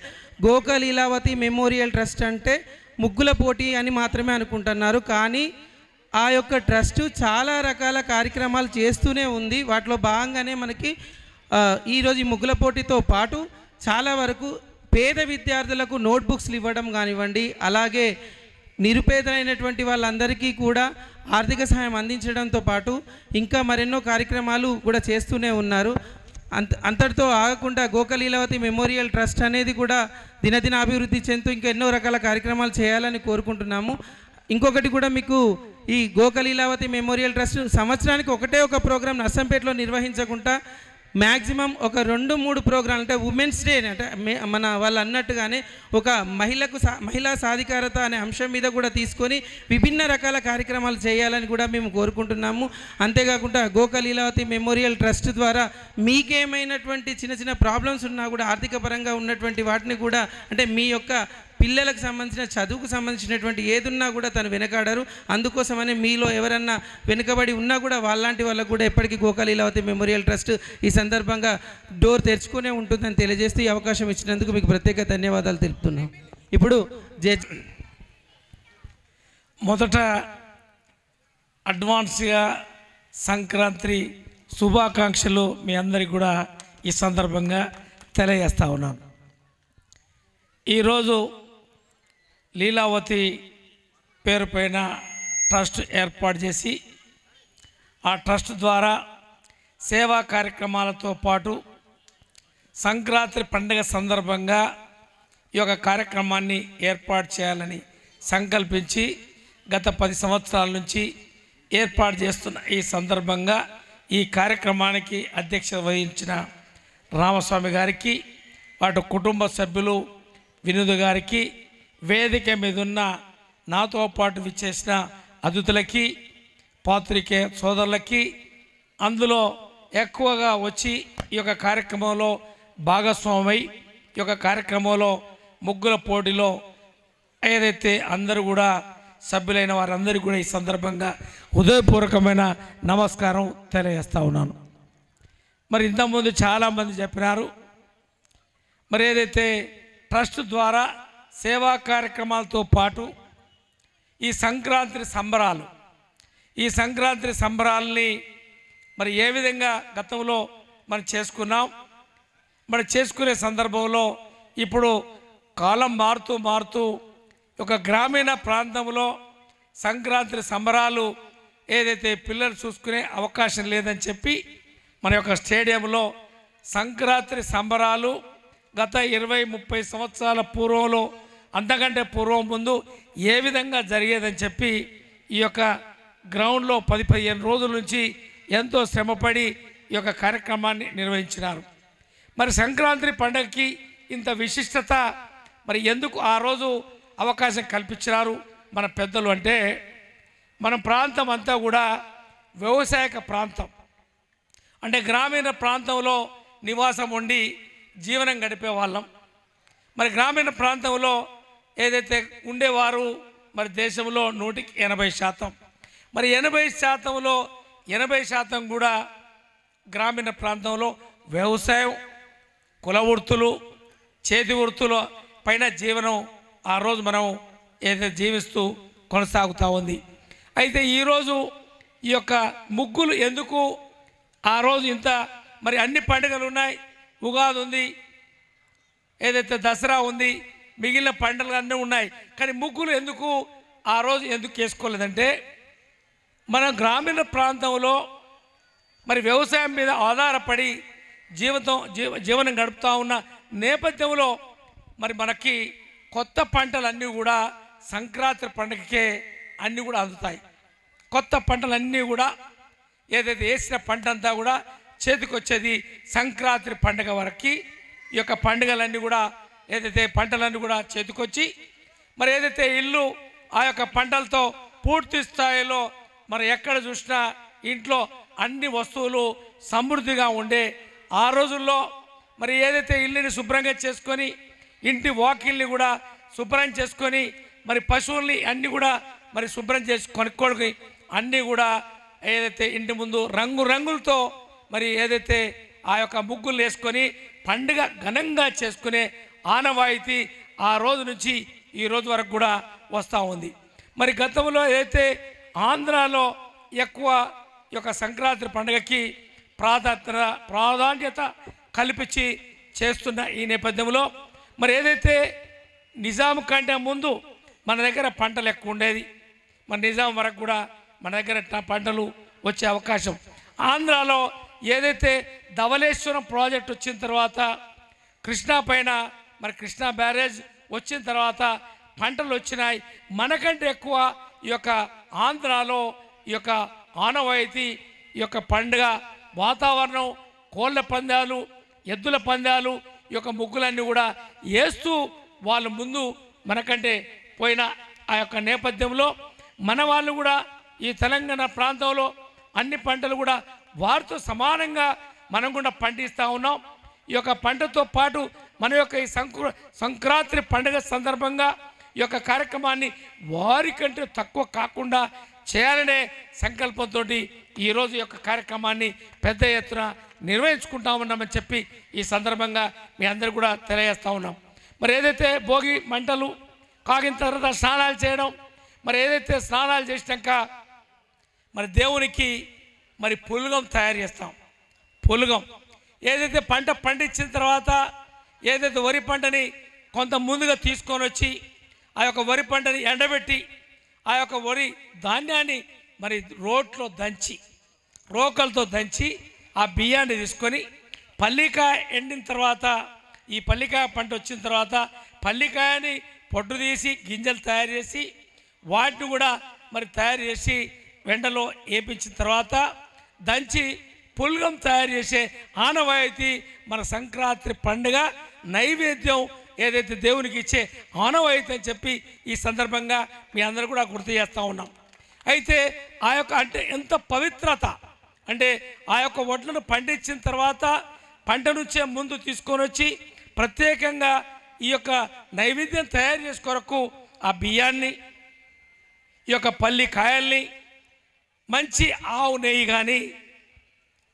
గోక లీలావతి మెమోరియల్ ట్రస్ట్ అంటే ముగ్గుల పోటీ అని మాత్రమే అనుకుంటున్నారు. కానీ ఆ యొక్క ట్రస్ట్ చాలా రకాల కార్యక్రమాలు చేస్తూనే ఉంది. వాటిలో భాగంగానే మనకి ఈరోజు ఈ ముగ్గుల పోటీతో పాటు చాలా వరకు పేద విద్యార్థులకు నోట్బుక్స్లు ఇవ్వడం కానివ్వండి, అలాగే నిరుపేదలైనటువంటి వాళ్ళందరికీ కూడా ఆర్థిక సహాయం అందించడంతో పాటు ఇంకా మరెన్నో కార్యక్రమాలు కూడా చేస్తూనే ఉన్నారు. అంతటితో ఆగకుండా గోక లీలావతి మెమోరియల్ ట్రస్ట్ అనేది కూడా దినదిన అభివృద్ధి చెందుతూ ఇంకా ఎన్నో రకాల కార్యక్రమాలు చేయాలని కోరుకుంటున్నాము. ఇంకొకటి కూడా మీకు ఈ గోక లీలావతి మెమోరియల్ ట్రస్ట్ సంవత్సరానికి ఒకటే ఒక ప్రోగ్రాం నర్సంపేటలో నిర్వహించకుండా మ్యాక్సిమం ఒక 2-3 ప్రోగ్రాంలు, అంటే ఉమెన్స్ డే అంటే మన వాళ్ళు అన్నట్టుగానే ఒక మహిళా సాధికారత అనే అంశం మీద కూడా తీసుకొని విభిన్న రకాల కార్యక్రమాలు చేయాలని కూడా మేము కోరుకుంటున్నాము. అంతేకాకుండా గోక లీలావతి మెమోరియల్ ట్రస్ట్ ద్వారా మీకేమైనటువంటి చిన్న ప్రాబ్లమ్స్ ఉన్నా కూడా ఆర్థిక పరంగా ఉన్నటువంటి వాటిని కూడా, అంటే మీ యొక్క పిల్లలకు సంబంధించిన చదువుకు సంబంధించినటువంటి ఏదున్నా కూడా తను వెనకాడారు. అందుకోసమని మీలో ఎవరన్నా వెనుకబడి ఉన్నా కూడా వాళ్ళంటి వాళ్ళకు కూడా ఎప్పటికీ గోక లీలావతి మెమోరియల్ ట్రస్ట్ ఈ సందర్భంగా డోర్ తెరుచుకునే ఉంటుందని తెలియజేస్తూ ఈ అవకాశం ఇచ్చినందుకు మీకు ప్రత్యేక ధన్యవాదాలు తెలుపుతున్నాం. ఇప్పుడు మొదట అడ్వాన్స్గా సంక్రాంతి శుభాకాంక్షలు మీ అందరికీ కూడా ఈ సందర్భంగా తెలియజేస్తా ఉన్నాను. ఈరోజు లీలావతి పేరు పైన ట్రస్ట్ ఏర్పాటు చేసి ఆ ట్రస్ట్ ద్వారా సేవా కార్యక్రమాలతో పాటు సంక్రాంతి పండుగ సందర్భంగా ఈ యొక్క కార్యక్రమాన్ని ఏర్పాటు చేయాలని సంకల్పించి గత 10 సంవత్సరాల నుంచి ఏర్పాటు చేస్తున్న ఈ సందర్భంగా ఈ కార్యక్రమానికి అధ్యక్షత వహించిన రామస్వామి గారికి, వాటి కుటుంబ సభ్యులు వినోద్ గారికి, వేదిక మీద ఉన్న నాతో పాటు విచ్చేసిన అతిథులకి, పాత్రికేయ సోదరులకి, అందులో ఎక్కువగా వచ్చి ఈ యొక్క కార్యక్రమంలో భాగస్వామై ఈ యొక్క కార్యక్రమంలో ముగ్గుల పోటీలో ఏదైతే అందరూ కూడా సభ్యులైన వారందరికీ కూడా ఈ సందర్భంగా హృదయపూర్వకమైన నమస్కారం తెలియజేస్తూ ఉన్నాను. మరి ఇంతకుముందు చాలామంది చెప్పినారు, మరి ఏదైతే ట్రస్ట్ ద్వారా సేవా కార్యక్రమాలతో పాటు ఈ సంక్రాంతి సంబరాలని మరి ఏ విధంగా గతంలో మనం చేసుకున్నాం, మరి చేసుకునే సందర్భంలో ఇప్పుడు కాలం మారుతూ ఒక గ్రామీణ ప్రాంతంలో సంక్రాంతి సంబరాలు ఏదైతే పిల్లలు చూసుకునే అవకాశం లేదని చెప్పి మన యొక్క స్టేడియంలో సంక్రాంతి సంబరాలు గత 20-30 సంవత్సరాల పూర్వంలో అంతకంటే పూర్వం ముందు ఏ విధంగా జరిగేదని చెప్పి ఈ యొక్క గ్రౌండ్లో 10-15 రోజుల నుంచి ఎంతో శ్రమపడి ఈ యొక్క కార్యక్రమాన్ని నిర్వహించినారు. మరి సంక్రాంతి పండుగకి ఇంత విశిష్టత మరి ఎందుకు ఆ రోజు అవకాశం కల్పించినారు మన పెద్దలు అంటే, మన ప్రాంతం అంతా కూడా వ్యవసాయక ప్రాంతం, అంటే గ్రామీణ ప్రాంతంలో నివాసం ఉండి జీవనం గడిపే వాళ్ళం. మరి గ్రామీణ ప్రాంతంలో ఏదైతే ఉండేవారు మరి దేశంలో 100% మరి 80%లో 80% కూడా గ్రామీణ ప్రాంతంలో వ్యవసాయం, కుల వృత్తులు, చేతి వృత్తుల పైన జీవనం ఆ రోజు మనం ఏదైతే జీవిస్తూ కొనసాగుతూ ఉంది. అయితే ఈరోజు ఈ యొక్క ముగ్గులు ఎందుకు ఆ రోజు ఇంత మరి అన్ని పండుగలు ఉన్నాయి, ఉగాది ఉంది, ఏదైతే దసరా ఉంది, మిగిలిన పండుగలు అన్నీ ఉన్నాయి, కానీ ముగ్గులు ఎందుకు ఆ రోజు ఎందుకు చేసుకోలేదంటే, మన గ్రామీణ ప్రాంతంలో మరి వ్యవసాయం మీద ఆధారపడి జీవనం గడుపుతూ ఉన్న నేపథ్యంలో మరి మనకి కొత్త పంటలన్నీ కూడా సంక్రాంతి పండుగకే అన్నీ కూడా అందుతాయి. కొత్త పంటలన్నీ కూడా ఏదైతే వేసిన పంట అంతా కూడా చేతికి వచ్చేది సంక్రాంతి పండుగ వరకు. ఈ యొక్క పండుగలన్నీ కూడా ఏదైతే పంటలన్నీ కూడా చేతికొచ్చి మరి ఏదైతే ఇల్లు ఆ యొక్క పంటలతో పూర్తి స్థాయిలో మరి ఎక్కడ చూసినా ఇంట్లో అన్ని వస్తువులు సమృద్ధిగా ఉండే ఆ రోజుల్లో మరి ఏదైతే ఇల్లుని శుభ్రంగా చేసుకొని ఇంటి వాకిల్ని కూడా శుభ్రం చేసుకొని మరి పశువుల్ని అన్నీ కూడా మరి శుభ్రం చేసి కొనుక్కోడికి అన్నీ కూడా ఏదైతే ఇంటి ముందు రంగులతో మరి ఏదైతే ఆ యొక్క ముగ్గులు వేసుకొని పండుగ ఘనంగా చేసుకునే ఆనవాయితీ ఆ రోజు నుంచి ఈ రోజు వరకు కూడా వస్తూ ఉంది. మరి గతంలో ఏదైతే ఆంధ్రాలో ఎక్కువ ఈ యొక్క సంక్రాంతి పండుగకి ప్రాధాన్యత కల్పించి చేస్తున్న ఈ నేపథ్యంలో మరి ఏదైతే నిజాం కంటే ముందు మన దగ్గర పంటలు ఎక్కువ ఉండేది, మరి నిజాం వరకు కూడా మన దగ్గర పంటలు వచ్చే అవకాశం. ఆంధ్రాలో ఏదైతే ధవళేశ్వరం ప్రాజెక్ట్ వచ్చిన తర్వాత కృష్ణా పైన మరి కృష్ణా బ్యారేజ్ వచ్చిన తర్వాత పంటలు వచ్చినాయి. మనకంటే ఎక్కువ ఈ యొక్క ఆంధ్రాలో ఈ యొక్క ఆనవాయితీ ఈ యొక్క పండుగ వాతావరణం, కోళ్ళ పందాలు, ఎద్దుల పందాలు, ఈ యొక్క ముగ్గులన్నీ కూడా వేస్తూ వాళ్ళు ముందు మనకంటే పోయిన ఆ యొక్క నేపథ్యంలో మన వాళ్ళు కూడా ఈ తెలంగాణ ప్రాంతంలో అన్ని పంటలు కూడా వారితో సమానంగా మనం కూడా పండిస్తూ ఉన్నాం. ఈ యొక్క పంటతో పాటు మన యొక్క ఈ సంక్రాంతి పండుగ సందర్భంగా ఈ యొక్క కార్యక్రమాన్ని వారికంటే తక్కువ కాకుండా చేయాలనే సంకల్పంతో ఈరోజు ఈ యొక్క కార్యక్రమాన్ని పెద్ద ఎత్తున నిర్వహించుకుంటా ఉన్నామని చెప్పి ఈ సందర్భంగా మీ అందరూ కూడా తెలియజేస్తూ ఉన్నాం. మరి ఏదైతే భోగి మంటలు కాగిన తర్వాత స్నానాలు చేయడం, మరి ఏదైతే స్నానాలు చేసినాక మరి దేవునికి మరి పులుగం తయారు చేస్తాం. పులుగం ఏదైతే పంట పండించిన తర్వాత ఏదైతే వరి పంటని కొంత ముందుగా తీసుకొని వచ్చి ఆ యొక్క వరి పంటని ఎండబెట్టి ఆ యొక్క వరి ధాన్యాన్ని మరి రోకలతో దంచి ఆ బియ్యాన్ని తీసుకొని పల్లికాయ ఎండిన తర్వాత ఈ పల్లికాయ పంట వచ్చిన తర్వాత పల్లికాయని పొట్టు తీసి గింజలు తయారు చేసి వాటిని కూడా మరి తయారు చేసి వెంటలో వేపించిన తర్వాత దంచి పుల్గం తయారు చేసే ఆనవాయితీ మన సంక్రాంతి పండుగ నైవేద్యం ఏదైతే దేవునికి ఇచ్చే ఆనవాయితీ అని చెప్పి ఈ సందర్భంగా మీ అందరూ కూడా గుర్తు చేస్తూ ఉన్నాం. అయితే ఆ యొక్క అంటే ఎంత పవిత్రత అంటే ఆ యొక్క వడ్లను పండించిన తర్వాత పంట నుంచే ముందు తీసుకొని వచ్చి ప్రత్యేకంగా ఈ యొక్క నైవేద్యం తయారు చేసే కొరకు ఆ బియ్యాన్ని ఈ యొక్క పల్లి కాయల్ని మంచి ఆవు నెయ్యి కానీ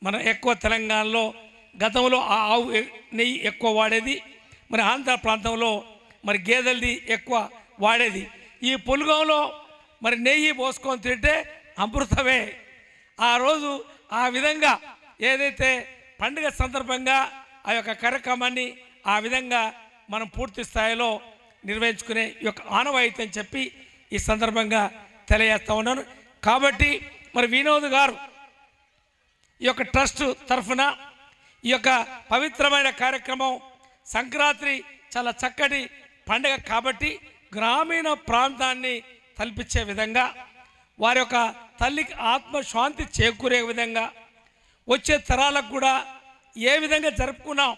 మన ఎక్కువ తెలంగాణలో గతంలో ఆ ఆవు నెయ్యి ఎక్కువ వాడేది, మరి ఆంధ్ర ప్రాంతంలో మరి గేదెలది ఎక్కువ వాడేది. ఈ పులగంలో మరి నెయ్యి పోసుకొని తింటే అమృతమే. ఆ రోజు ఆ విధంగా ఏదైతే పండుగ సందర్భంగా ఆ యొక్క కార్యక్రమాన్ని ఆ విధంగా మనం పూర్తి స్థాయిలో నిర్వహించుకునే ఈ యొక్క ఆనవాయితీ అని చెప్పి ఈ సందర్భంగా తెలియజేస్తా ఉన్నాను. కాబట్టి మరి వినోద్ గారు ఈ యొక్క ట్రస్ట్ తరఫున ఈ యొక్క పవిత్రమైన కార్యక్రమం సంక్రాంతి చాలా చక్కటి పండుగ కాబట్టి గ్రామీణ ప్రాంతాన్ని తలపించే విధంగా వారి యొక్క తల్లికి ఆత్మశాంతి చేకూరే విధంగా వచ్చే తరాలకు కూడా ఏ విధంగా జరుపుకున్నాం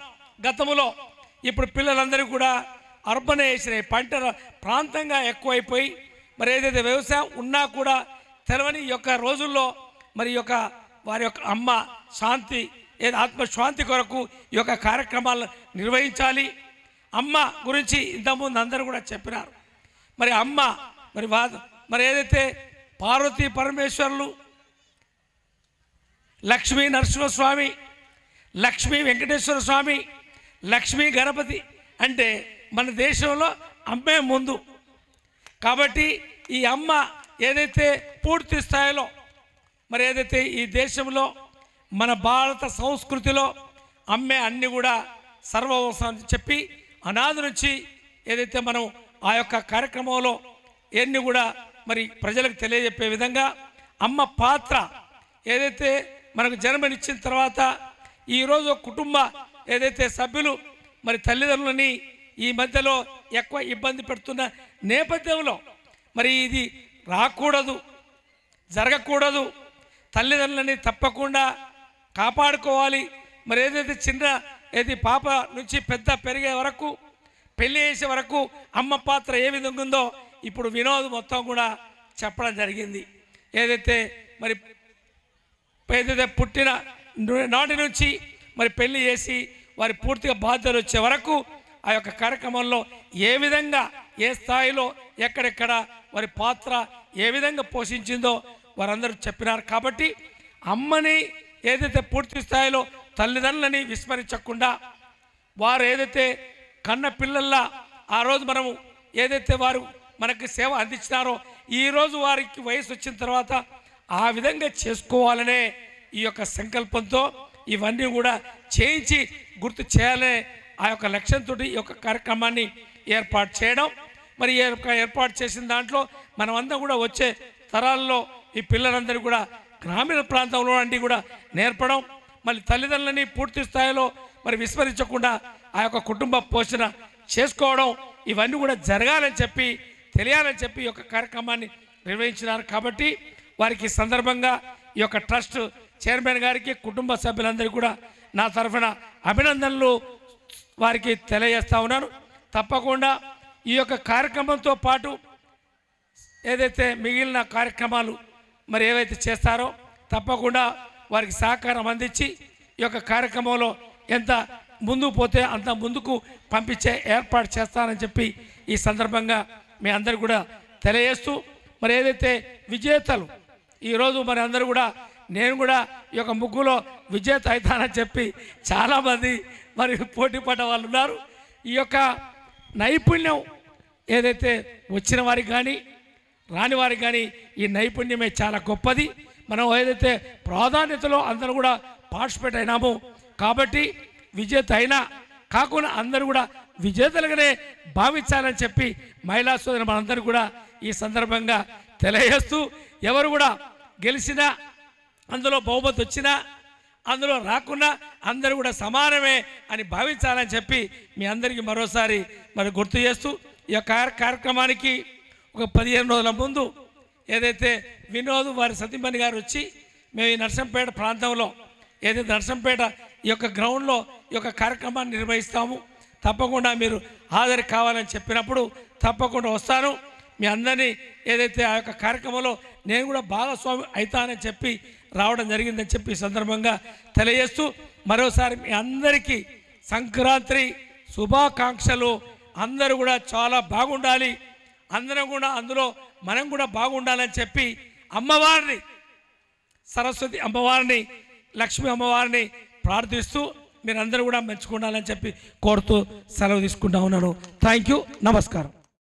గతంలో, ఇప్పుడు పిల్లలందరూ కూడా అర్బనైజేషన్ పంట ప్రాంతంగా ఎక్కువైపోయి మరి ఏదైతే వ్యవసాయం ఉన్నా కూడా తెలవని ఈ యొక్క రోజుల్లో మరి ఈ యొక్క వారి యొక్క అమ్మ శాంతి ఏదో ఆత్మశాంతి కొరకు ఈ యొక్క కార్యక్రమాలను నిర్వహించాలి. అమ్మ గురించి ఇంతకుముందు అందరూ కూడా చెప్పినారు. మరి అమ్మ మరి ఏదైతే పార్వతీ పరమేశ్వరులు, లక్ష్మీ నరసింహస్వామి, లక్ష్మీ వెంకటేశ్వర స్వామి, లక్ష్మీ గణపతి అంటే మన దేశంలో అమ్మే ముందు. కాబట్టి ఈ అమ్మ ఏదైతే పూర్తి స్థాయిలో మరి ఏదైతే ఈ దేశంలో మన భారత సంస్కృతిలో అమ్మే అన్నీ కూడా సర్వవసం చెప్పి అనాది నుంచి ఏదైతే మనం ఆ యొక్క కార్యక్రమంలో ఎన్ని కూడా మరి ప్రజలకు తెలియజెప్పే విధంగా అమ్మ పాత్ర ఏదైతే మనకు జన్మనిచ్చిన తర్వాత ఈరోజు కుటుంబ ఏదైతే సభ్యులు మరి తల్లిదండ్రులని ఈ మధ్యలో ఎక్కువ ఇబ్బంది పెడుతున్న నేపథ్యంలో మరి ఇది రాకూడదు, జరగకూడదు. తల్లిదండ్రులని తప్పకుండా కాపాడుకోవాలి. మరి ఏదైతే చిన్న పాప నుంచి పెద్ద పెరిగే వరకు పెళ్లి చేసే వరకు అమ్మ పాత్ర ఏ విధంగా ఉందో ఇప్పుడు వినోద్ మొత్తం కూడా చెప్పడం జరిగింది. ఏదైతే పుట్టిన నాటి నుంచి మరి పెళ్లి చేసి వారి పూర్తిగా బాధ్యతలు వచ్చే వరకు ఆ యొక్క కార్యక్రమంలో ఏ విధంగా ఏ స్థాయిలో ఎక్కడెక్కడ వారి పాత్ర ఏ విధంగా పోషించిందో వారందరూ చెప్పినారు. కాబట్టి అమ్మని ఏదైతే పూర్తి స్థాయిలో తల్లిదండ్రులని విస్మరించకుండా వారు ఏదైతే కన్న పిల్లల్లా ఆ రోజు మనము ఏదైతే వారు మనకి సేవ అందించినారో ఈరోజు వారికి వయసు వచ్చిన తర్వాత ఆ విధంగా చేసుకోవాలనే ఈ యొక్క సంకల్పంతో ఇవన్నీ కూడా చేయించి గుర్తు చేయాలనే ఆ యొక్క లక్ష్యంతో ఈ యొక్క కార్యక్రమాన్ని ఏర్పాటు చేయడం. మరి ఏర్పాటు చేసిన దాంట్లో మనమందరం కూడా వచ్చే తరాల్లో ఈ పిల్లలందరూ కూడా గ్రామీణ ప్రాంతంలో అన్నీ కూడా నేర్పడం, మళ్ళీ తల్లిదండ్రులని పూర్తి స్థాయిలో మరి విస్మరించకుండా ఆ యొక్క కుటుంబ పోషణ చేసుకోవడం ఇవన్నీ కూడా జరగాలని చెప్పి తెలియాలని చెప్పి ఈ యొక్క కార్యక్రమాన్ని నిర్వహించినారు. కాబట్టి వారికి సందర్భంగా ఈ యొక్క ట్రస్ట్ చైర్మన్ గారికి కుటుంబ సభ్యులందరికీ కూడా నా తరఫున అభినందనలు వారికి తెలియజేస్తా ఉన్నాను. తప్పకుండా ఈ యొక్క కార్యక్రమంతో పాటు ఏదైతే మిగిలిన కార్యక్రమాలు మరి ఏవైతే చేస్తారో తప్పకుండా వారికి సహకారం అందించి ఈ యొక్క కార్యక్రమంలో ఎంత ముందుకు పోతే అంత ముందుకు పంపించే ఏర్పాటు చేస్తానని చెప్పి ఈ సందర్భంగా మీ అందరు కూడా తెలియజేస్తూ మరి ఏదైతే విజేతలు ఈరోజు మరి అందరూ కూడా నేను కూడా ఈ యొక్క ముగ్గులో విజేత అవుతానని చెప్పి చాలామంది మరి పోటీ పడ్డ వాళ్ళు ఉన్నారు. ఈ యొక్క నైపుణ్యం ఏదైతే వచ్చిన వారికి కానీ రాని వారికి కానీ ఈ నైపుణ్యమే చాలా గొప్పది. మనం ఏదైతే ప్రాధాన్యతలో అందరూ కూడా పార్టిసిపేట్ అయినాము కాబట్టి విజేత అయినా కాకుండా అందరూ కూడా విజేతలుగానే భావించాలని చెప్పి మహిళా సోదరులు మనందరూ కూడా ఈ సందర్భంగా తెలియజేస్తూ ఎవరు కూడా గెలిచినా అందులో బహుమతి వచ్చినా అందులో రాకున్నా అందరూ కూడా సమానమే అని భావించాలని చెప్పి మీ అందరికీ మరోసారి మరి గుర్తు చేస్తూ ఈ యొక్క కార్యక్రమానికి ఒక 15 రోజుల ముందు ఏదైతే వినోద్ వారి సతీమణి గారు వచ్చి మేము ఈ నర్సంపేట ప్రాంతంలో ఏదైతే నర్సంపేట ఈ యొక్క గ్రౌండ్లో ఈ యొక్క కార్యక్రమాన్ని నిర్వహిస్తాము, తప్పకుండా మీరు హాజరు కావాలని చెప్పినప్పుడు తప్పకుండా వస్తాను. మీ అందరినీ ఏదైతే ఆ యొక్క కార్యక్రమంలో నేను కూడా భాగస్వామి అవుతానని చెప్పి రావడం జరిగిందని చెప్పి ఈ సందర్భంగా తెలియజేస్తూ మరోసారి మీ అందరికీ సంక్రాంతి శుభాకాంక్షలు. అందరూ కూడా చాలా బాగుండాలి, అందరం కూడా అందులో మనం కూడా బాగుండాలని చెప్పి అమ్మవారిని సరస్వతి అమ్మవారిని లక్ష్మీ అమ్మవారిని ప్రార్థిస్తూ మీరందరూ కూడా మెచ్చుకోవాలని చెప్పి కోరుతూ సెలవు తీసుకుంటా ఉన్నాను. థ్యాంక్ యూ, నమస్కారం.